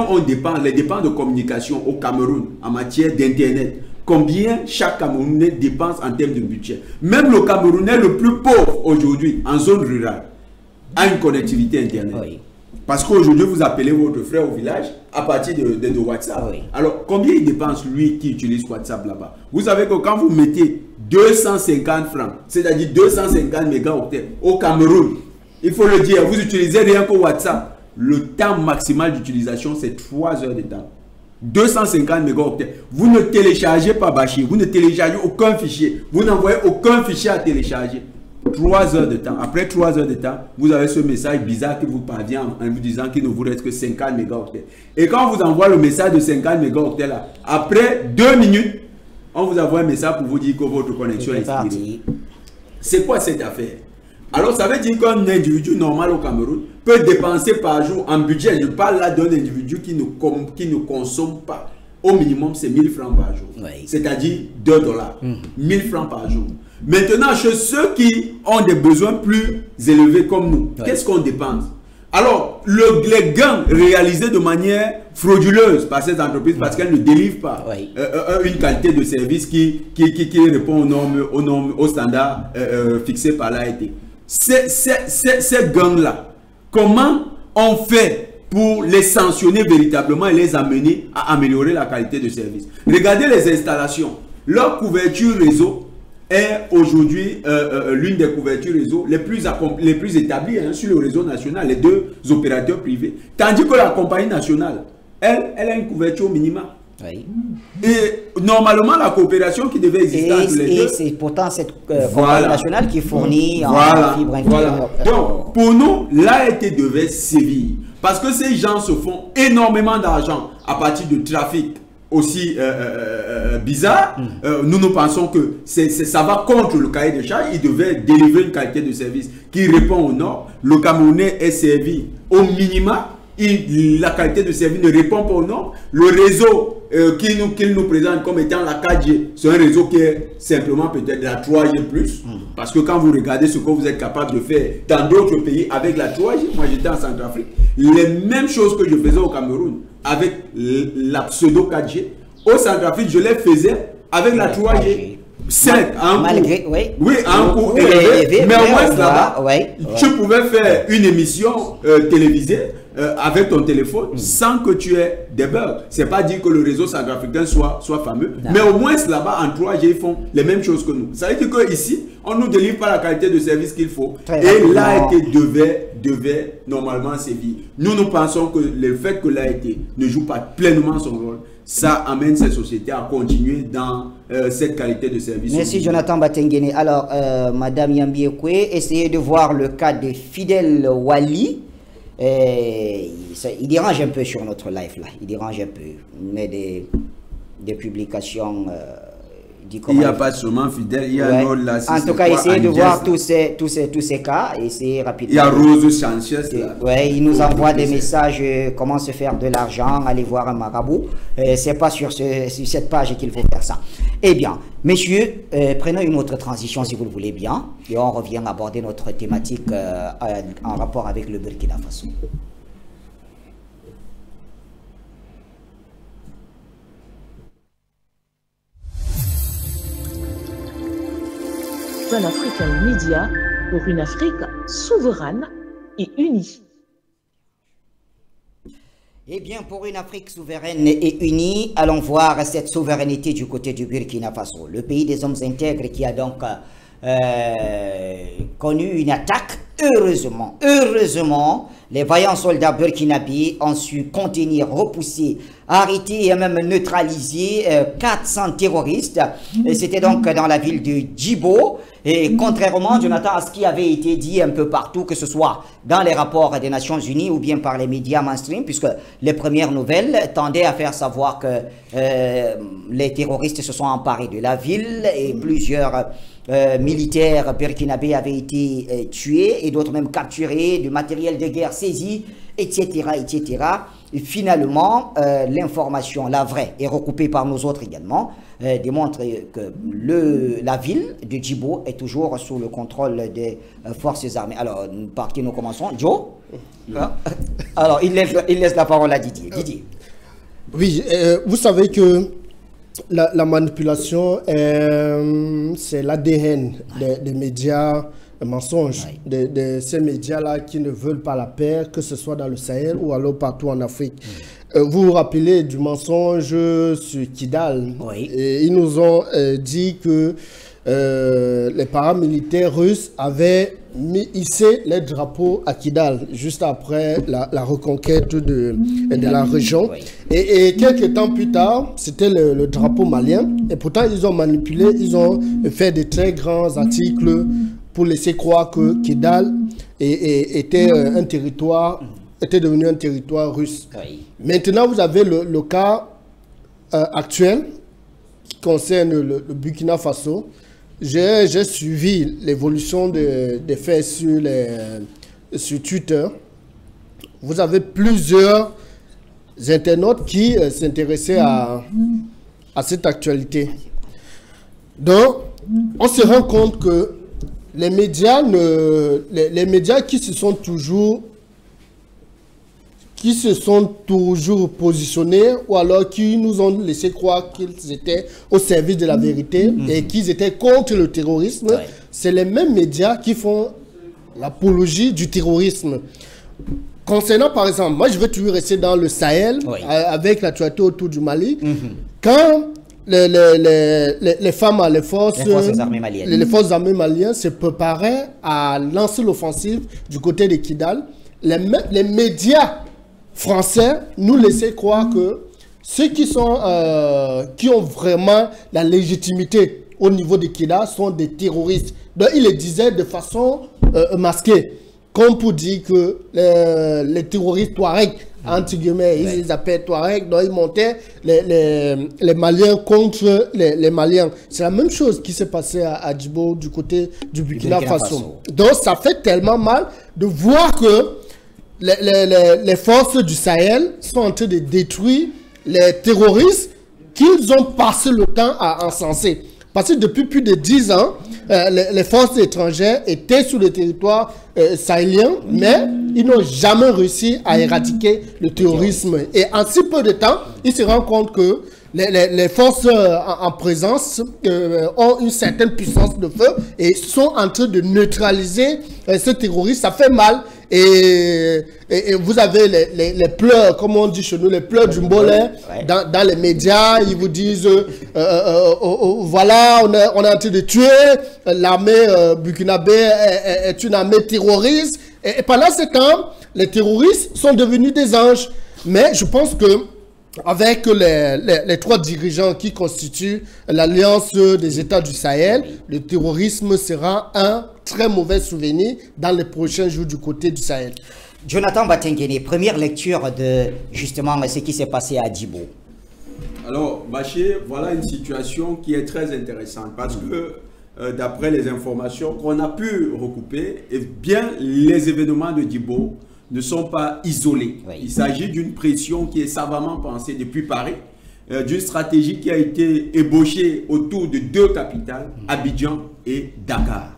on dépense, les dépenses de communication au Cameroun en matière d'Internet? Combien chaque Camerounais dépense en termes de budget? Même le Camerounais le plus pauvre aujourd'hui, en zone rurale, a une connectivité Internet. Parce qu'aujourd'hui, vous appelez votre frère au village à partir de WhatsApp. Alors, combien il dépense, lui, qui utilise WhatsApp là-bas? Vous savez que quand vous mettez 250 francs, c'est-à-dire 250 mégaoctets au Cameroun, il faut le dire, vous utilisez rien qu'au WhatsApp. Le temps maximal d'utilisation, c'est 3 heures de temps. 250 mégaoctets. Vous ne téléchargez pas Bachir, vous ne téléchargez aucun fichier, vous n'envoyez aucun fichier à télécharger. 3 heures de temps. Après 3 heures de temps, vous avez ce message bizarre qui vous parvient en vous disant qu'il ne vous reste que 50 mégaoctets. Et quand on vous envoie le message de 50 mégaoctets là, après 2 minutes, on vous envoie un message pour vous dire que votre connexion est expirée. C'est quoi cette affaire? Alors ça veut dire qu'un individu normal au Cameroun peut dépenser par jour en budget. Je parle là d'un individu qui ne consomme pas. Au minimum, c'est 1000 francs par jour. Oui. C'est-à-dire 2 dollars. 1000 francs par jour. Maintenant, chez ceux qui ont des besoins plus élevés comme nous, qu'est-ce qu'on dépense? Alors, les gains réalisés de manière frauduleuse par ces entreprises parce qu'elles ne délivrent pas une qualité de service qui répond aux normes, aux standards fixés par l'AET. Ces gains-là, comment on fait pour les sanctionner véritablement et les amener à améliorer la qualité de service? Regardez les installations. Leur couverture réseau est aujourd'hui l'une des couvertures réseau les plus établies sur le réseau national, les 2 opérateurs privés. Tandis que la compagnie nationale, elle a une couverture minimale. Oui. Et normalement, la coopération qui devait exister entre les deux. Et c'est pourtant cette compagnie nationale qui fournit en fibre interne. Donc, pour nous, l'AET devait sévir. Parce que ces gens se font énormément d'argent à partir de trafic aussi bizarre. Nous pensons que ça va contre le cahier de charge. Il devait délivrer une qualité de service qui répond aux normes. Le Camerounais est servi au minima. La qualité de service ne répond pas aux normes. Le réseau qu'il nous présente comme étant la 4G, c'est un réseau qui est simplement peut-être la 3G+. Parce que quand vous regardez ce que vous êtes capable de faire dans d'autres pays avec la 3G, moi j'étais en Centrafrique, les mêmes choses que je faisais au Cameroun avec la pseudo 4G, au Centrafrique, je les faisais avec la 3G. Certes, malgré, un coût élevé, mais au moins là-bas, tu pouvais faire une émission télévisée avec ton téléphone sans que tu aies des bugs. C'est pas dire que le réseau centrafricain soit fameux, mais au moins là-bas en 3G ils font les mêmes choses que nous. Ça veut dire qu'ici, on ne nous délivre pas la qualité de service qu'il faut. Et l'AET devait normalement sévir. Nous pensons que le fait que l'AET ne joue pas pleinement son rôle, ça amène ces sociétés à continuer dans cette qualité de service. Merci Jonathan Batengene. Alors, Madame Yambiekwe, essayez de voir le cas de Fidel Wali. Il dérange un peu sur notre live là. Il dérange un peu. Il met des publications. Il n'y a pas seulement Fidel, il y a un autre là. En tout cas, essayez de voir tous ces cas. Essayez rapidement. Il y a Rose Sanchez là. Oui, il nous envoie des messages, comment se faire de l'argent, aller voir un marabout. C'est pas sur cette page qu'il faut faire ça. Eh bien, messieurs, prenons une autre transition si vous le voulez bien. Et on revient aborder notre thématique en rapport avec le Burkina Faso. Pan-African Media pour une Afrique souveraine et unie. Eh bien, pour une Afrique souveraine et unie, allons voir cette souveraineté du côté du Burkina Faso, le pays des hommes intègres qui a donc connu une attaque. Heureusement, les vaillants soldats burkinabés ont su contenir, repousser, arrêter et même neutraliser 400 terroristes. C'était donc dans la ville de Djibo. Et contrairement, Jonathan, à ce qui avait été dit un peu partout, que ce soit dans les rapports des Nations Unies ou bien par les médias mainstream, puisque les premières nouvelles tendaient à faire savoir que les terroristes se sont emparés de la ville et plusieurs militaires burkinabés avaient été tués et d'autres même capturés, du matériel de guerre saisi, etc., etc. Et finalement, l'information, la vraie, et recoupée par nos autres également, démontre que la ville de Djibo est toujours sous le contrôle des forces armées. Alors, par qui nous commençons? Joe? Alors, il laisse la parole à Didier. Didier. Oui, vous savez que la manipulation, c'est l'ADN des médias mensonges, de ces médias-là qui ne veulent pas la paix, que ce soit dans le Sahel ou alors partout en Afrique. Vous vous rappelez du mensonge sur Kidal? Oui. Et ils nous ont dit que les paramilitaires russes avaient hissé les drapeaux à Kidal, juste après la reconquête de la région. Oui. Et quelques temps plus tard, c'était le drapeau malien. Et pourtant, ils ont manipulé, ils ont fait de très grands articles pour laisser croire que Kidal était devenu un territoire russe. Oui. Maintenant, vous avez le cas actuel qui concerne le Burkina Faso. J'ai suivi l'évolution des faits sur Twitter. Vous avez plusieurs internautes qui s'intéressaient à cette actualité. Donc, on se rend compte que les médias qui se sont toujours positionnés ou alors qui nous ont laissé croire qu'ils étaient au service de la vérité et qu'ils étaient contre le terrorisme, c'est les mêmes médias qui font l'apologie du terrorisme. Concernant par exemple, moi je veux toujours rester dans le Sahel avec l'actualité autour du Mali. Quand les femmes, les forces armées maliennes se préparaient à lancer l'offensive du côté de Kidal, les médias français nous laissaient croire que ceux qui ont vraiment la légitimité au niveau de Kidal sont des terroristes. Donc ils le disaient de façon masquée, comme pour dire que les terroristes Touaregs, entre guillemets, ils les appellent Touaregs, donc ils montaient les Maliens contre les Maliens. C'est la même chose qui s'est passé à Djibo du côté du Burkina Faso. Donc ça fait tellement mal de voir que les forces du Sahel sont en train de détruire les terroristes qu'ils ont passé le temps à encenser. Parce que depuis plus de 10 ans, les forces étrangères étaient sur le territoire sahélien, mais ils n'ont jamais réussi à éradiquer le terrorisme. Et en si peu de temps, ils se rendent compte que les forces en présence ont une certaine puissance de feu et sont en train de neutraliser ce terroriste. Ça fait mal. Et vous avez les pleurs, comme on dit chez nous, les pleurs du Mbolé dans les médias. Ils vous disent voilà, on est en train de tuer, l'armée burkinabé est une armée terroriste. Et pendant ce temps, les terroristes sont devenus des anges. Mais je pense que avec les trois dirigeants qui constituent l'Alliance des États du Sahel, le terrorisme sera un très mauvais souvenir dans les prochains jours du côté du Sahel. Jonathan Batengene, première lecture de justement ce qui s'est passé à Djibo. Alors, Baché, voilà une situation qui est très intéressante parce que d'après les informations qu'on a pu recouper, eh bien, les événements de Djibo ne sont pas isolés. Il s'agit d'une pression qui est savamment pensée depuis Paris, d'une stratégie qui a été ébauchée autour de deux capitales, Abidjan et Dakar.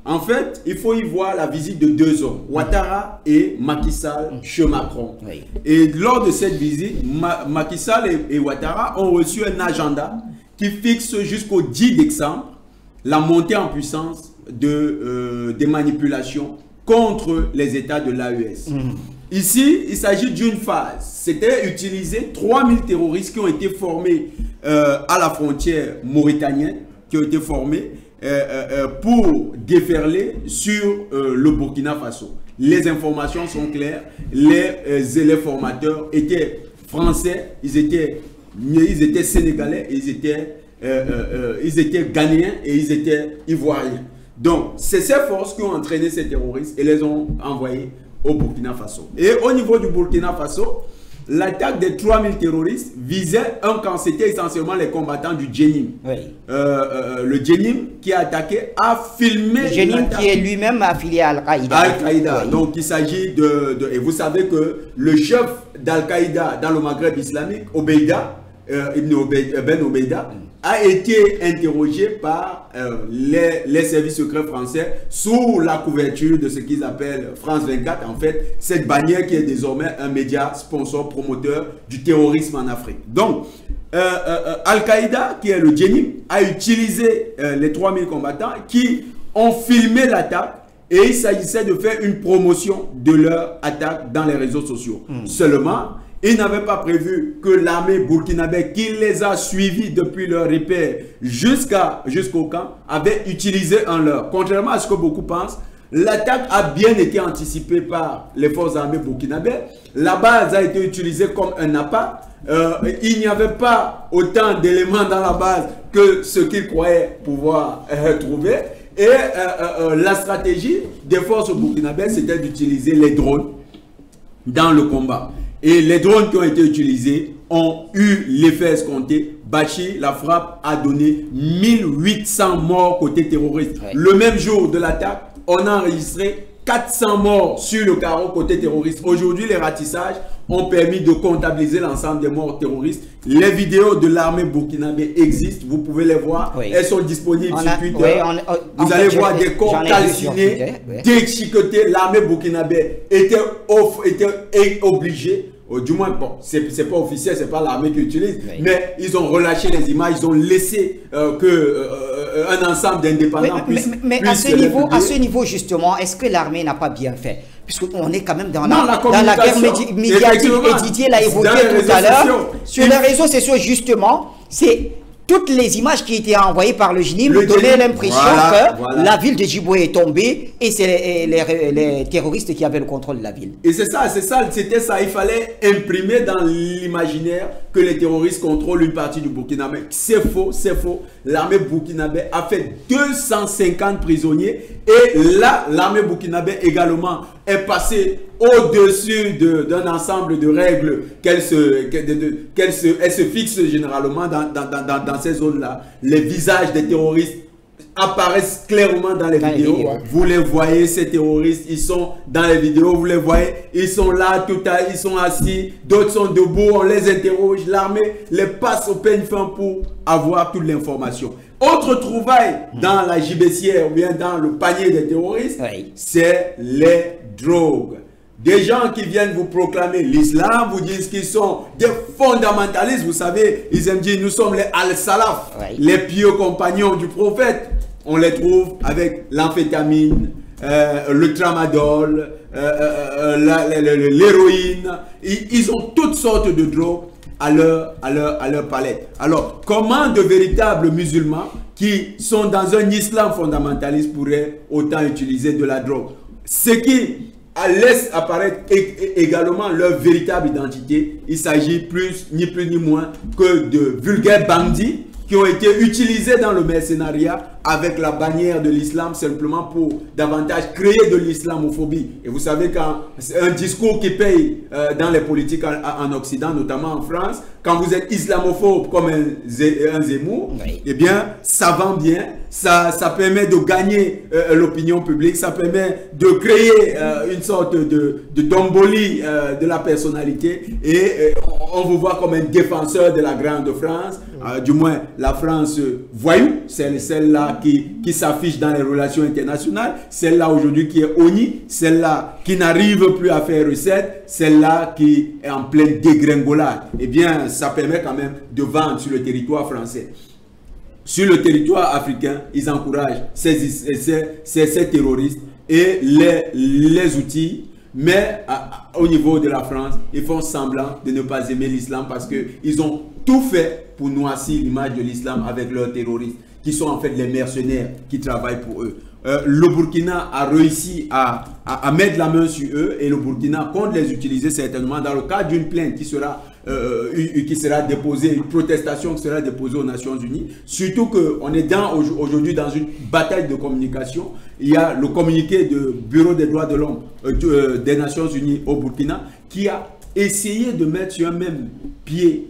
En fait, il faut y voir la visite de deux hommes, Ouattara et Macky Sall chez Macron. Et lors de cette visite, Macky Sall et Ouattara ont reçu un agenda qui fixe jusqu'au 10 décembre la montée en puissance des manipulations contre les États de l'AES. Ici, il s'agit d'une phase. C'était utiliser 3000 terroristes qui ont été formés à la frontière mauritanienne, qui ont été formés pour déferler sur le Burkina Faso. Les informations sont claires. Les formateurs étaient français, ils étaient sénégalais, ils étaient ghanéens et ils étaient ivoiriens. Donc, c'est ces forces qui ont entraîné ces terroristes et les ont envoyés au Burkina Faso. Et au niveau du Burkina Faso, l'attaque des 3000 terroristes visait un camp, c'était essentiellement les combattants du Djenim. Le Djenim qui a attaqué a filmé... Le Djenim qui est lui-même affilié à Al-Qaïda. Al-Qaïda. Donc, il s'agit et vous savez que le chef d'Al-Qaïda dans le Maghreb islamique, Obeida, Ben Obeida, a été interrogé par les services secrets français sous la couverture de ce qu'ils appellent France 24. En fait, cette bannière qui est désormais un média sponsor promoteur du terrorisme en Afrique. Donc, Al-Qaïda, qui est le Djenim, a utilisé les 3000 combattants qui ont filmé l'attaque et il s'agissait de faire une promotion de leur attaque dans les réseaux sociaux. Seulement, Ils n'avaient pas prévu que l'armée burkinabé, qui les a suivis depuis leur repère jusqu'au camp, avait utilisé un leurre. Contrairement à ce que beaucoup pensent, l'attaque a bien été anticipée par les forces armées burkinabées. La base a été utilisée comme un appât. Il n'y avait pas autant d'éléments dans la base que ce qu'ils croyaient pouvoir trouver. Et la stratégie des forces burkinabées, c'était d'utiliser les drones dans le combat. Et les drones qui ont été utilisés ont eu l'effet escompté. Bachir, la frappe a donné 1800 morts côté terroriste. Ouais. Le même jour de l'attaque, on a enregistré 400 morts sur le carreau côté terroriste. Aujourd'hui, les ratissages ont permis de comptabiliser l'ensemble des morts terroristes. Les vidéos de l'armée burkinabé existent, vous pouvez les voir. Oui. Elles sont disponibles sur Twitter. Vous allez voir des corps calcinés, déchiquetés. L'armée burkinabé était obligée. Du moins, bon, c'est pas officiel, c'est pas l'armée qui utilise, oui. Mais ils ont relâché les images, ils ont laissé un ensemble d'indépendants puisse à ce niveau, justement, est-ce que l'armée n'a pas bien fait? Puisqu'on est quand même dans la guerre médiatique, et Didier l'a évoqué tout à l'heure. Sur les réseaux sociaux, justement, c'est toutes les images qui étaient envoyées par le GNIM donnaient l'impression que la ville de Djibouti est tombée et c'est les terroristes qui avaient le contrôle de la ville. Et c'est ça, c'était ça. Il fallait imprimer dans l'imaginaire que les terroristes contrôlent une partie du Burkina. Mais c'est faux, c'est faux. L'armée burkinabé a fait 250 prisonniers et là, l'armée burkinabé également est passée au-dessus d'un ensemble de règles qu'elle se fixe généralement dans ces zones-là. Les visages des terroristes apparaissent clairement dans les vidéos. Vous les voyez, ces terroristes, ils sont dans les vidéos, vous les voyez, ils sont là, ils sont assis, d'autres sont debout, on les interroge, l'armée les passe au peigne fin pour avoir toute l'information. Autre trouvaille dans la gibecière ou bien dans le panier des terroristes, c'est les drogues. Des gens qui viennent vous proclamer l'islam, vous disent qu'ils sont des fondamentalistes. Vous savez, ils aiment dire nous sommes les al-salaf, les pieux compagnons du prophète. On les trouve avec l'amphétamine, le tramadol, l'héroïne. Ils ont toutes sortes de drogues à leur palette. Alors, comment de véritables musulmans qui sont dans un islam fondamentaliste pourraient autant utiliser de la drogue? Ce qui laisse apparaître également leur véritable identité. Il s'agit ni plus ni moins que de vulgaires bandits qui ont été utilisés dans le mercenariat avec la bannière de l'islam simplement pour davantage créer de l'islamophobie. Et vous savez qu'un discours qui paye dans les politiques en Occident, notamment en France, quand vous êtes islamophobe comme un Zemmour, eh bien, ça vend bien, ça permet de gagner l'opinion publique, ça permet de créer une sorte de tombolie de la personnalité et on vous voit comme un défenseur de la Grande France, du moins la France voyou, celle-là qui s'affiche dans les relations internationales, celle-là aujourd'hui qui est honnie, celle-là qui n'arrive plus à faire recette, celle-là qui est en pleine dégringolade. Eh bien, ça permet quand même de vendre sur le territoire français. Sur le territoire africain, ils encouragent ces terroristes et les outils, mais au niveau de la France, ils font semblant de ne pas aimer l'islam parce qu'ils ont tout fait pour noircir l'image de l'islam avec leurs terroristes, qui sont en fait les mercenaires qui travaillent pour eux. Le Burkina a réussi à mettre la main sur eux et le Burkina compte les utiliser certainement dans le cadre d'une plainte qui sera déposée, une protestation qui sera déposée aux Nations Unies. Surtout qu'on est aujourd'hui dans une bataille de communication. Il y a le communiqué du Bureau des droits de l'homme des Nations Unies au Burkina qui a essayé de mettre sur un même pied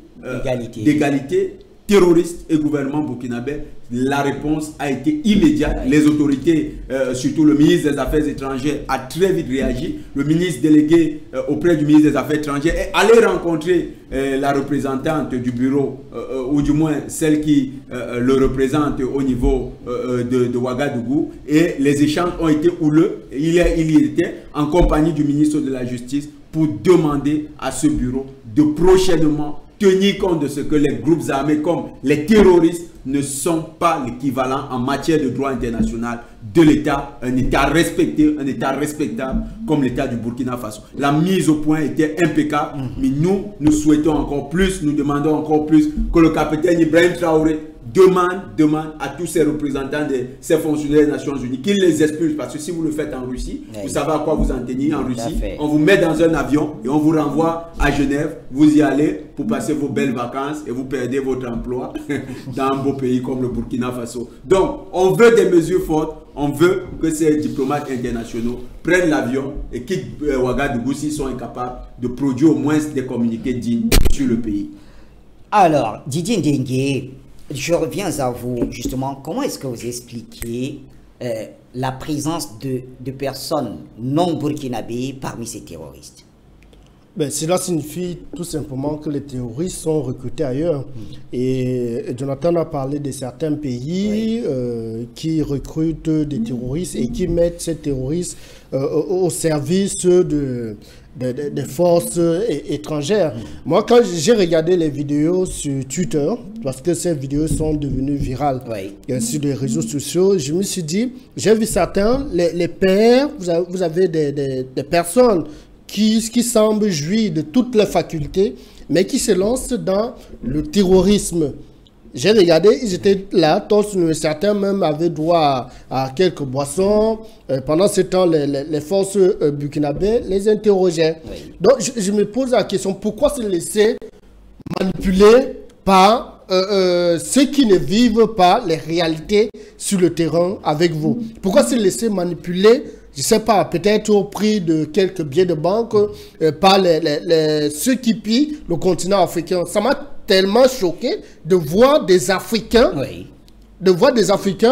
d'égalité terroristes et gouvernement burkinabé. La réponse a été immédiate. Les autorités, surtout le ministre des Affaires étrangères, a très vite réagi. Le ministre délégué auprès du ministre des Affaires étrangères est allé rencontrer la représentante du bureau, ou du moins celle qui le représente au niveau de Ouagadougou. Et les échanges ont été houleux. Il y était en compagnie du ministre de la Justice pour demander à ce bureau de prochainement tenir compte de ce que les groupes armés comme les terroristes ne sont pas l'équivalent en matière de droit international de l'État, un État respecté, un État respectable comme l'État du Burkina Faso. La mise au point était impeccable, mais nous souhaitons encore plus, nous demandons encore plus que le capitaine Ibrahim Traoré demande à tous ces représentants de ces fonctionnaires des Nations Unies qu'ils les expulsent, parce que si vous le faites en Russie, vous savez à quoi vous en tenir en Russie. On vous met dans un avion et on vous renvoie à Genève, vous y allez pour passer vos belles vacances et vous perdez votre emploi dans un beau pays comme le Burkina Faso. Donc, on veut des mesures fortes, on veut que ces diplomates internationaux prennent l'avion et quittent Ouagadougou s'ils sont incapables de produire au moins des communiqués dignes sur le pays. Alors, Didier Ndengue, je reviens à vous, justement. Comment est-ce que vous expliquez la présence de personnes non burkinabées parmi ces terroristes? Ben, cela signifie tout simplement que les terroristes sont recrutés ailleurs. Et Jonathan a parlé de certains pays qui recrutent des terroristes et qui mettent ces terroristes au service des forces étrangères. Moi, quand j'ai regardé les vidéos sur Twitter, parce que ces vidéos sont devenues virales sur les réseaux sociaux, je me suis dit, j'ai vu certains, les pères, vous avez des personnes qui semblent jouir de toutes les facultés, mais qui se lancent dans le terrorisme. J'ai regardé, ils étaient là, tous, certains même avaient droit à quelques boissons. Pendant ce temps, les forces burkinabées les interrogeaient. Donc, je me pose la question, pourquoi se laisser manipuler par ceux qui ne vivent pas les réalités sur le terrain avec vous? Pourquoi se laisser manipuler, je ne sais pas, peut-être au prix de quelques billets de banque par ceux qui pillent le continent africain? Ça m'a tellement choqué de voir des Africains,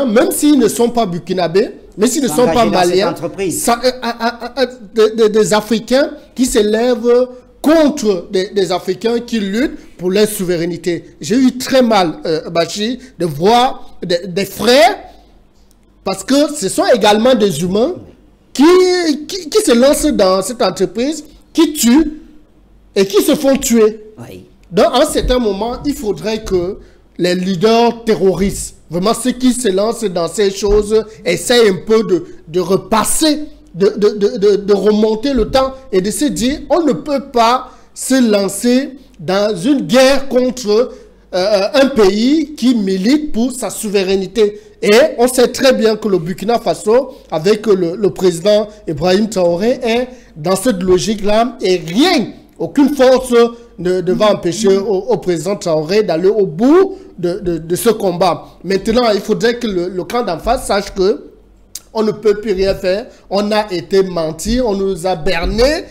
même s'ils ne sont pas burkinabés, même s'ils ne sont pas maliens, des Africains qui se lèvent contre des Africains qui luttent pour leur souveraineté. J'ai eu très mal, Bachi, de voir des frères, parce que ce sont également des humains qui se lancent dans cette entreprise, qui tuent et qui se font tuer. Donc, à un certain moment, il faudrait que les leaders terroristes, vraiment ceux qui se lancent dans ces choses, essayent un peu de repasser, de remonter le temps et de se dire, on ne peut pas se lancer dans une guerre contre un pays qui milite pour sa souveraineté. Et on sait très bien que le Burkina Faso, avec le président Ibrahim Traoré, est dans cette logique-là, et aucune force ne va empêcher au président Traoré d'aller au bout de ce combat. Maintenant, il faudrait que le camp d'en face sache que on ne peut plus rien faire. On a été menti, on nous a berné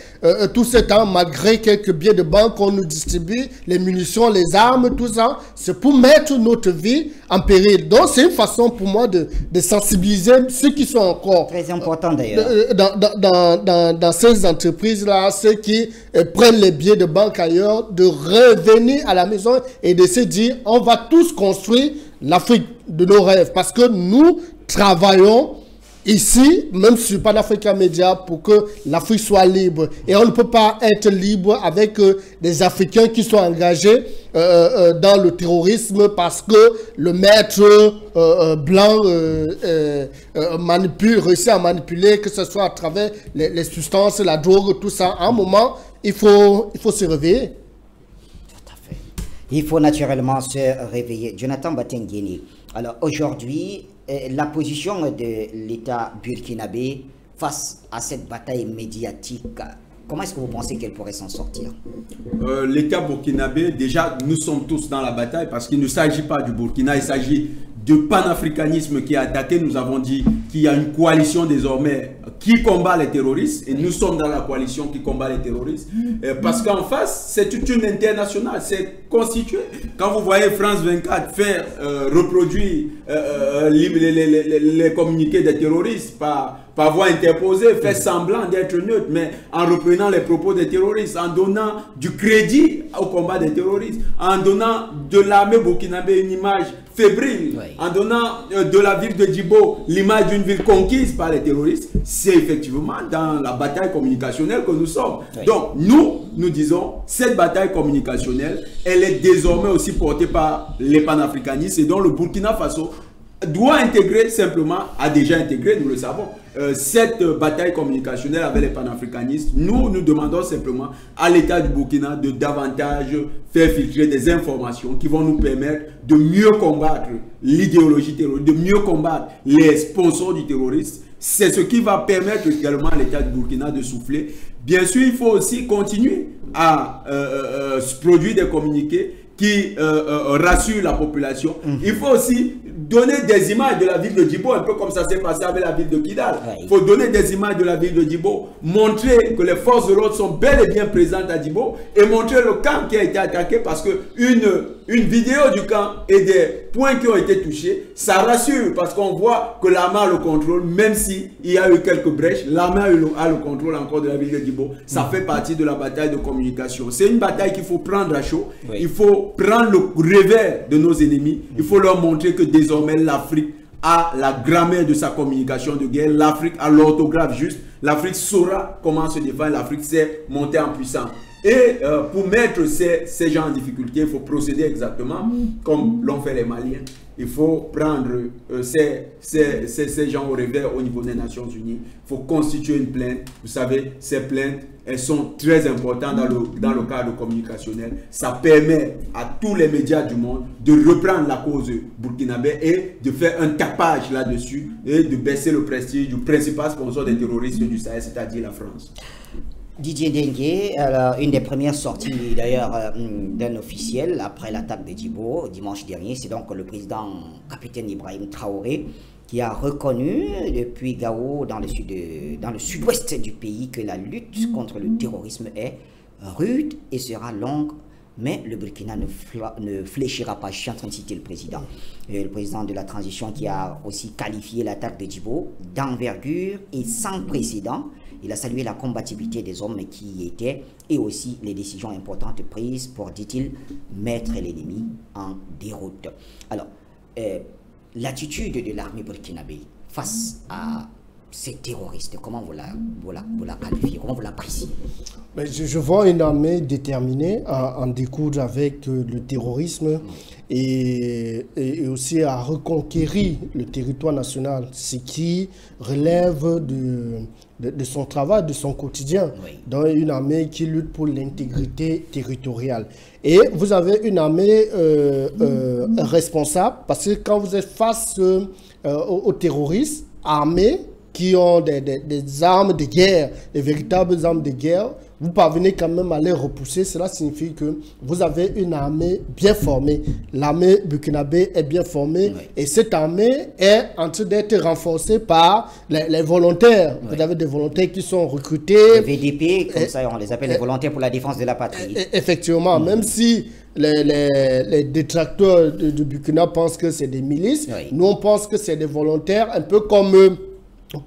tout ce temps, malgré quelques billets de banque qu'on nous distribue, les munitions, les armes, tout ça. C'est pour mettre notre vie en péril. Donc, c'est une façon pour moi de sensibiliser ceux qui sont encore... Très important d'ailleurs. Dans ces entreprises-là, ceux qui prennent les billets de banque ailleurs, de revenir à la maison et de se dire, on va tous construire l'Afrique de nos rêves. Parce que nous travaillons ici, même sur Pan-African Media, pour que l'Afrique soit libre. Et on ne peut pas être libre avec des Africains qui sont engagés dans le terrorisme parce que le maître blanc réussit à manipuler, que ce soit à travers les substances, la drogue, tout ça. À un moment, il faut se réveiller. Tout à fait. Il faut naturellement se réveiller. Jonathan Batengeni, alors aujourd'hui, la position de l'État burkinabé face à cette bataille médiatique, comment est-ce que vous pensez qu'elle pourrait s'en sortir? L'État burkinabé, déjà, nous sommes tous dans la bataille parce qu'il ne s'agit pas du Burkina, il s'agit de panafricanisme qui est attaqué. Nous avons dit qu'il y a une coalition désormais qui combat les terroristes et nous sommes dans la coalition qui combat les terroristes parce qu'en face, c'est toute une internationale, c'est constitué. Quand vous voyez France 24 faire reproduire les communiqués des terroristes par voie interposée, faire semblant d'être neutre, mais en reprenant les propos des terroristes, en donnant du crédit au combat des terroristes, en donnant de l'armée burkinabé une image fébrile, en donnant de la ville de Djibo l'image une ville conquise par les terroristes, c'est effectivement dans la bataille communicationnelle que nous sommes. Oui. Donc, nous disons, cette bataille communicationnelle, elle est désormais aussi portée par les panafricanistes et dont le Burkina Faso doit intégrer simplement, a déjà intégré, nous le savons, cette bataille communicationnelle avec les panafricanistes. Nous demandons simplement à l'État du Burkina de davantage faire filtrer des informations qui vont nous permettre de mieux combattre l'idéologie terroriste, de mieux combattre les sponsors du terrorisme. C'est ce qui va permettre également à l'État du Burkina de souffler. Bien sûr, il faut aussi continuer à produire des communiqués qui rassure la population. Il faut aussi donner des images de la ville de Djibo, un peu comme ça s'est passé avec la ville de Kidal. Il faut donner des images de la ville de Djibo, montrer que les forces de l'ordre sont bel et bien présentes à Djibo et montrer le camp qui a été attaqué parce que une vidéo du camp et des points qui ont été touchés, ça rassure parce qu'on voit que l'armée a le contrôle, même s'il y a eu quelques brèches, l'armée a le contrôle encore de la ville de Djibo. Ça fait partie de la bataille de communication. C'est une bataille qu'il faut prendre à chaud. Il faut prendre le revers de nos ennemis. Il faut leur montrer que désormais l'Afrique a la grammaire de sa communication de guerre. L'Afrique a l'orthographe juste. L'Afrique saura comment se défendre. L'Afrique sait monter en puissance. Et pour mettre ces gens en difficulté, il faut procéder exactement comme l'ont fait les Maliens. Il faut prendre ces gens au revers au niveau des Nations Unies. Il faut constituer une plainte. Vous savez, ces plaintes, elles sont très importantes dans le cadre communicationnel. Ça permet à tous les médias du monde de reprendre la cause burkinabé et de faire un tapage là-dessus et de baisser le prestige du principal sponsor des terroristes du Sahel, c'est-à-dire la France. Didier Dengue, une des premières sorties d'ailleurs d'un officiel après l'attaque de Djibo dimanche dernier, c'est donc le président capitaine Ibrahim Traoré qui a reconnu depuis Gao dans le sud-ouest du pays que la lutte contre le terrorisme est rude et sera longue. Mais le Burkina ne fléchira pas. Je suis en train de citer le président. Le président de la transition qui a aussi qualifié l'attaque de Djibo d'envergure et sans précédent. Il a salué la combativité des hommes qui y étaient et aussi les décisions importantes prises pour, dit-il, mettre l'ennemi en déroute. Alors, l'attitude de l'armée burkinabé face à ces terroristes, comment vous la qualifiez, comment vous l'appréciez? Je vois une armée déterminée à en découdre avec le terrorisme et aussi à reconquérir le territoire national, ce qui relève de son travail, de son quotidien, dans une armée qui lutte pour l'intégrité territoriale. Et vous avez une armée responsable, parce que quand vous êtes face aux terroristes armés, qui ont des armes de guerre, des véritables armes de guerre, vous parvenez quand même à les repousser. Cela signifie que vous avez une armée bien formée. L'armée burkinabé est bien formée et cette armée est en train d'être renforcée par les volontaires. Vous avez des volontaires qui sont recrutés. Les VDP, comme ça on les appelle les volontaires pour la défense de la patrie. Effectivement, même si les détracteurs de Burkina pensent que c'est des milices, nous on pense que c'est des volontaires, un peu comme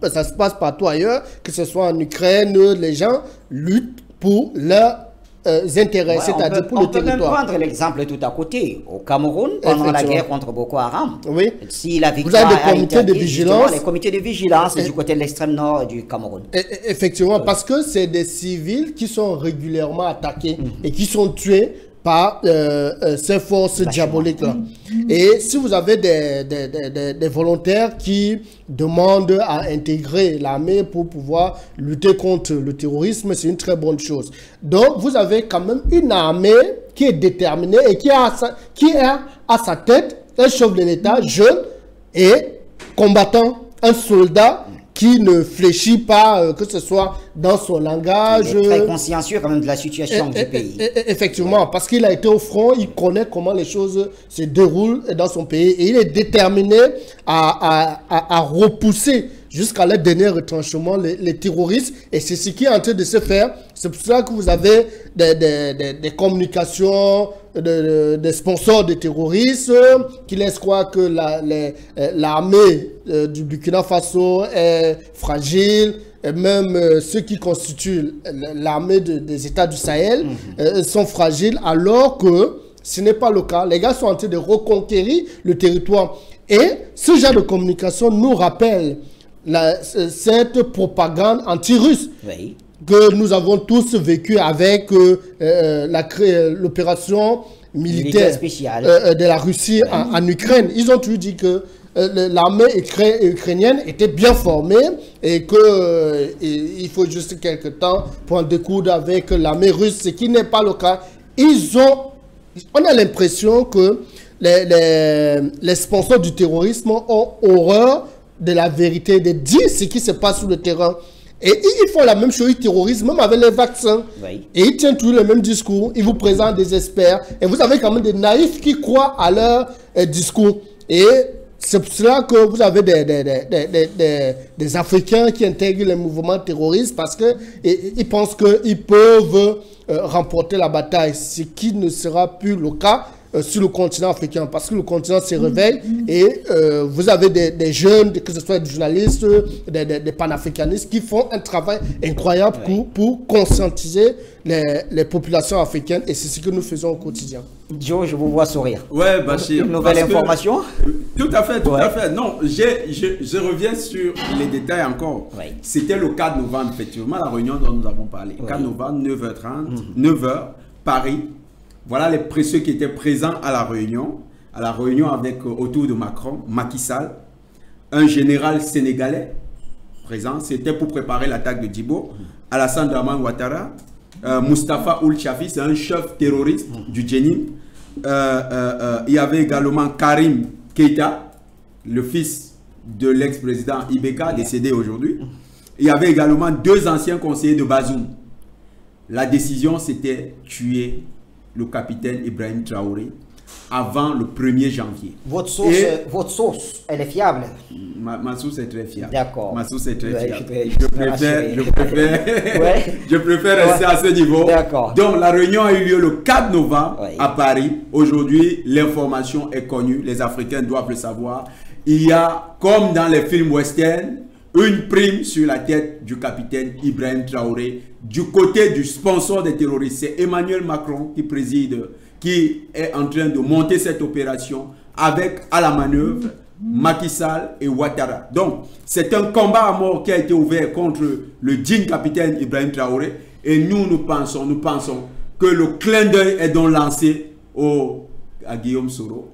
ça se passe partout ailleurs, que ce soit en Ukraine, les gens luttent pour leurs intérêts, c'est-à-dire pour le territoire. On peut même prendre l'exemple tout à côté. Au Cameroun, pendant la guerre contre Boko Haram, si la victoire vous avez des comités de vigilance, les comités de vigilance du côté de l'extrême nord du Cameroun. Effectivement, parce que c'est des civils qui sont régulièrement attaqués et qui sont tués par ces forces diaboliques-là. Et si vous avez des volontaires qui demandent à intégrer l'armée pour pouvoir lutter contre le terrorisme, c'est une très bonne chose. Donc, vous avez quand même une armée qui est déterminée et qui a à sa tête un chef de l'État jeune et combattant, un soldat qui ne fléchit pas, que ce soit dans son langage. Il est très consciencieux quand même de la situation du pays. Effectivement, parce qu'il a été au front, il connaît comment les choses se déroulent dans son pays et il est déterminé à repousser jusqu'à leur dernier retranchement les terroristes, et c'est ce qui est en train de se faire. C'est pour ça que vous avez des communications des sponsors de terroristes qui laissent croire que l'armée du Burkina Faso est fragile, et même ceux qui constituent l'armée des États du Sahel sont fragiles, alors que ce n'est pas le cas. Les gars sont en train de reconquérir le territoire. Et ce genre de communication nous rappelle cette propagande anti-russe Oui. que nous avons tous vécu avec l'opération militaire spéciale de la Russie en Ukraine. Ils ont toujours dit que l'armée ukrainienne était bien formée et qu'il faut juste quelques temps pour en découdre avec l'armée russe, ce qui n'est pas le cas. On a l'impression que les sponsors du terrorisme ont horreur de la vérité, de dire ce qui se passe sur le terrain. Et ils font la même chose, ils terrorisent, même avec les vaccins. Oui. Et ils tiennent toujours le même discours, ils vous présentent des experts. Et vous avez quand même des naïfs qui croient à leur discours. Et c'est pour cela que vous avez des Africains qui intègrent les mouvements terroristes parce qu'ils pensent qu'ils peuvent remporter la bataille, ce qui ne sera plus le cas sur le continent africain, parce que le continent se réveille et vous avez des jeunes, que ce soit des journalistes, des panafricanistes qui font un travail incroyable pour conscientiser les populations africaines, et c'est ce que nous faisons au quotidien. Joe, je vous vois sourire. Ouais, Bachir. Une nouvelle information? Tout à fait, tout à fait. Non, je reviens sur les détails encore. Oui. C'était le 4 novembre, effectivement, la réunion dont nous avons parlé. 4 novembre, 9h30, 9h, Paris. Voilà les précieux qui étaient présents à la réunion avec autour de Macron, Macky Sall, un général sénégalais présent, c'était pour préparer l'attaque de Djibo, Alassane Dramane Ouattara, Moustapha Ould Chafi, c'est un chef terroriste du Djenim. Il y avait également Karim Keïta, le fils de l'ex-président Ibeka, décédé aujourd'hui. Il y avait également 2 anciens conseillers de Bazoum. La décision, c'était tuer le capitaine Ibrahim Traoré avant le 1er janvier. Votre source, elle est fiable? Ma source est très fiable. D'accord. Ma source est très fiable. Je préfère rester à ce niveau. D'accord. Donc la réunion a eu lieu le 4 novembre à Paris. Aujourd'hui, l'information est connue. Les Africains doivent le savoir. Il y a, comme dans les films western, une prime sur la tête du capitaine Ibrahim Traoré. Du côté du sponsor des terroristes, c'est Emmanuel Macron qui préside, qui est en train de monter cette opération avec à la manœuvre Macky Sall et Ouattara. Donc, c'est un combat à mort qui a été ouvert contre le digne capitaine Ibrahim Traoré. Et nous pensons que le clin d'œil est donc lancé à Guillaume Soro.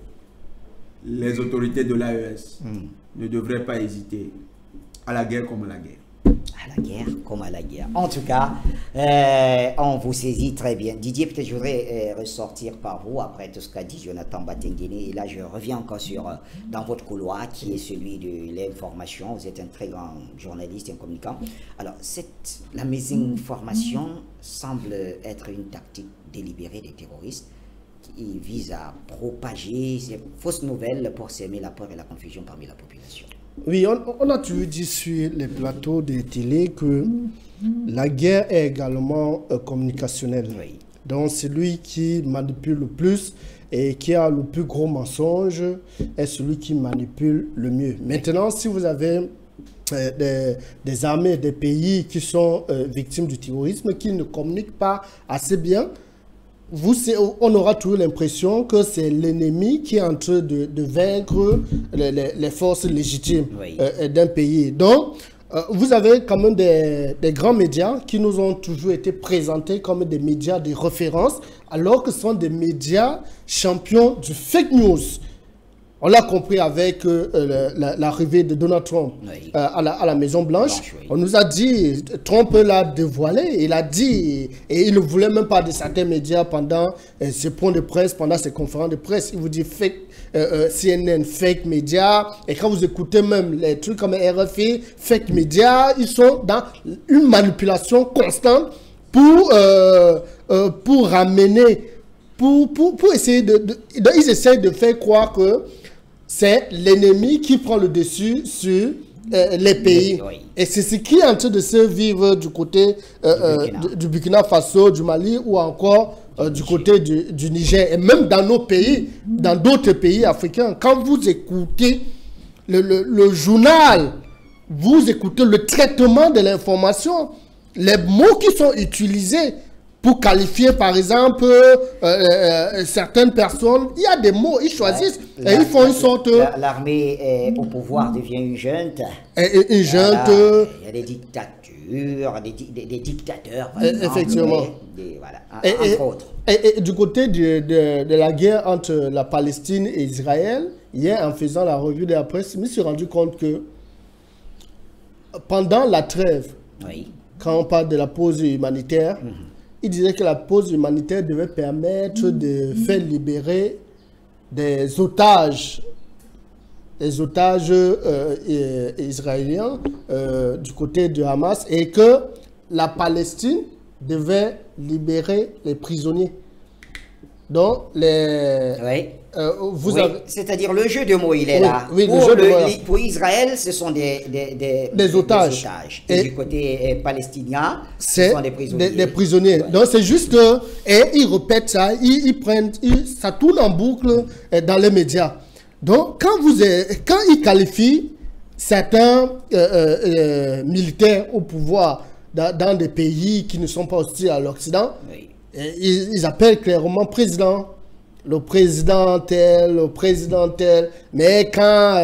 Les autorités de l'AES ne devraient pas hésiter à la guerre comme à la guerre. À la guerre comme à la guerre. En tout cas, on vous saisit très bien. Didier, peut-être je voudrais ressortir par vous après tout ce qu'a dit Jonathan Batenguene. Et là, je reviens encore dans votre couloir qui est celui de l'information. Vous êtes un très grand journaliste et un communicant. Alors, la mésinformation semble être une tactique délibérée des terroristes qui vise à propager ces fausses nouvelles pour s'aimer la peur et la confusion parmi la population. Oui, on a toujours dit sur les plateaux de télé que la guerre est également communicationnelle. Oui. Donc, celui qui manipule le plus et qui a le plus gros mensonge est celui qui manipule le mieux. Maintenant, si vous avez des armées, des pays qui sont victimes du terrorisme, qui ne communiquent pas assez bien, on aura toujours l'impression que c'est l'ennemi qui est en train de vaincre les forces légitimes d'un pays. Donc, vous avez quand même des grands médias qui nous ont toujours été présentés comme des médias de référence, alors que ce sont des médias champions du fake news. On l'a compris avec l'arrivée de Donald Trump à la Maison-Blanche. On nous a dit, Trump l'a dévoilé, il a dit, et il ne voulait même pas de certains médias pendant ses points de presse, pendant ses conférences de presse. Il vous dit fake, CNN, fake médias. Et quand vous écoutez même les trucs comme RFI, fake médias, ils sont dans une manipulation constante pour ramener, pour essayer ils essayent de faire croire que c'est l'ennemi qui prend le dessus sur les pays. Oui. Et c'est ce qui est en train de se vivre du côté du Burkina Faso, du Mali ou encore du côté du Niger. Et même dans nos pays, dans d'autres pays africains, quand vous écoutez le journal, vous écoutez le traitement de l'information, les mots qui sont utilisés pour qualifier, par exemple, certaines personnes. Il y a des mots, ils choisissent et ils font une sorte... L'armée au pouvoir devient une junte. Une junte... Il y a des dictatures, des dictateurs. Effectivement. Entre autres. Et du côté de la guerre entre la Palestine et Israël, hier, en faisant la revue de la presse, je me suis rendu compte que pendant la trêve, quand on parle de la pause humanitaire, il disait que la pause humanitaire devait permettre de faire libérer des otages israéliens du côté de Hamas, et que la Palestine devait libérer les prisonniers. Donc, c'est-à-dire le jeu de mots, il est là. Oui, pour Israël, ce sont des otages. Et du côté palestinien, ce sont des prisonniers. Des prisonniers. Donc, c'est juste... et ils répètent ça, ça tourne en boucle dans les médias. Donc, quand ils qualifient certains militaires au pouvoir dans des pays qui ne sont pas hostiles à l'Occident, ils appellent clairement président. Le président tel, mais quand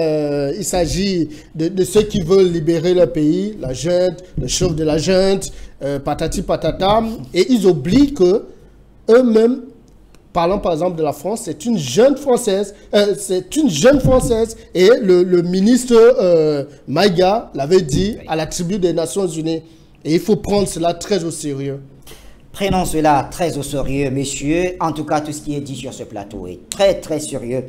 il s'agit de ceux qui veulent libérer le pays, la junte, le chef de la junte, patati patata, et ils oublient que eux-mêmes, parlant par exemple de la France, c'est une jeune française, et le ministre Maïga l'avait dit à la tribu des Nations Unies, et il faut prendre cela très au sérieux. Prenons cela très au sérieux, messieurs. En tout cas, tout ce qui est dit sur ce plateau est très, très sérieux.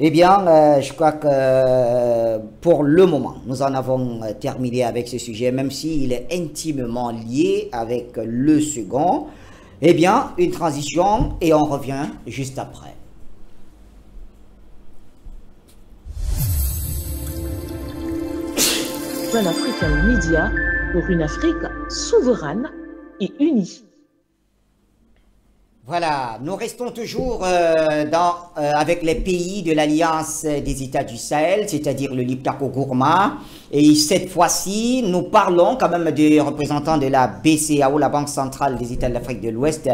Eh bien, je crois que pour le moment, nous en avons terminé avec ce sujet, même s'il est intimement lié avec le second. Eh bien, une transition et on revient juste après. Pan-African Media pour une Afrique souveraine et unie. Voilà, nous restons toujours avec les pays de l'Alliance des États du Sahel, c'est-à-dire le Liptako-Gourma. Et cette fois-ci, nous parlons quand même des représentants de la BCEAO, la Banque centrale des États de l'Afrique de l'Ouest,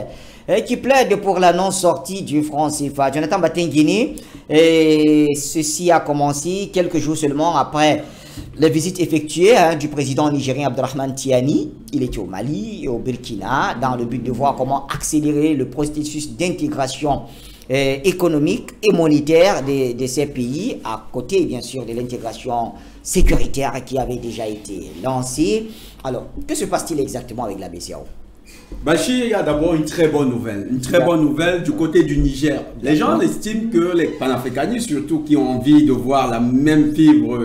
qui plaident pour la non-sortie du franc CFA. Jonathan Batenguini, ceci a commencé quelques jours seulement après la visite effectuée du président nigérien Abdurrahman Tiani. Il était au Mali et au Burkina dans le but de voir comment accélérer le processus d'intégration économique et monétaire de ces pays, à côté bien sûr de l'intégration sécuritaire qui avait déjà été lancée. Alors, que se passe-t-il exactement avec la BCEAO? Bachir, il y a d'abord une très bonne nouvelle. Une très bonne nouvelle du côté du Niger. Les gens estiment que les panafricanistes, surtout qui ont envie de voir la même fibre,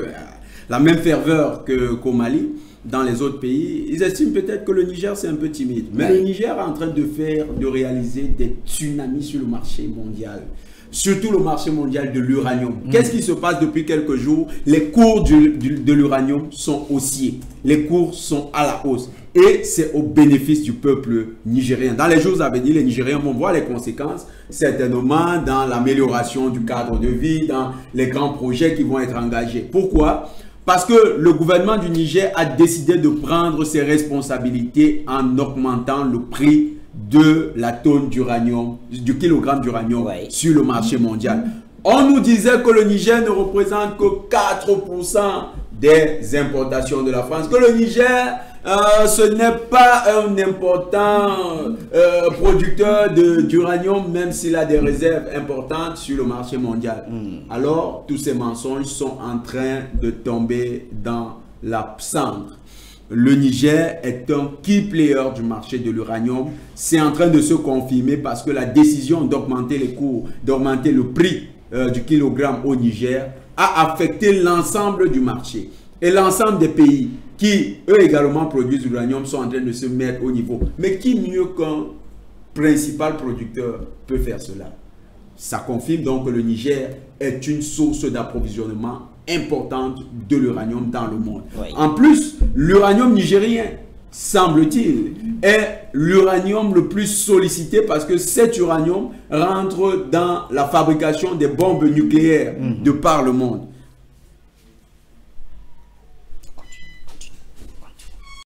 la même ferveur qu'au Mali, dans les autres pays, ils estiment peut-être que le Niger c'est un peu timide. Mais le Niger est en train de réaliser des tsunamis sur le marché mondial. Surtout le marché mondial de l'uranium. Qu'est-ce qui se passe depuis quelques jours? Les cours de l'uranium sont haussiers. Les cours sont à la hausse. Et c'est au bénéfice du peuple nigérien. Dans les jours à venir, les Nigériens vont voir les conséquences, certainement dans l'amélioration du cadre de vie, dans les grands projets qui vont être engagés. Pourquoi? Parce que le gouvernement du Niger a décidé de prendre ses responsabilités en augmentant le prix de la tonne d'uranium, du kilogramme d'uranium sur le marché mondial. On nous disait que le Niger ne représente que 4% des importations de la France, que le Niger, ce n'est pas un important producteur d'uranium, même s'il a des réserves importantes sur le marché mondial. Alors, tous ces mensonges sont en train de tomber dans la cendre. Le Niger est un key player du marché de l'uranium. C'est en train de se confirmer parce que la décision d'augmenter les cours, d'augmenter le prix du kilogramme au Niger a affecté l'ensemble du marché. Et l'ensemble des pays qui, eux également, produisent de l'uranium sont en train de se mettre au niveau. Mais qui mieux qu'un principal producteur peut faire cela? Ça confirme donc que le Niger est une source d'approvisionnement importante de l'uranium dans le monde. En plus, l'uranium nigérien, semble-t-il, est l'uranium le plus sollicité parce que cet uranium rentre dans la fabrication des bombes nucléaires de par le monde.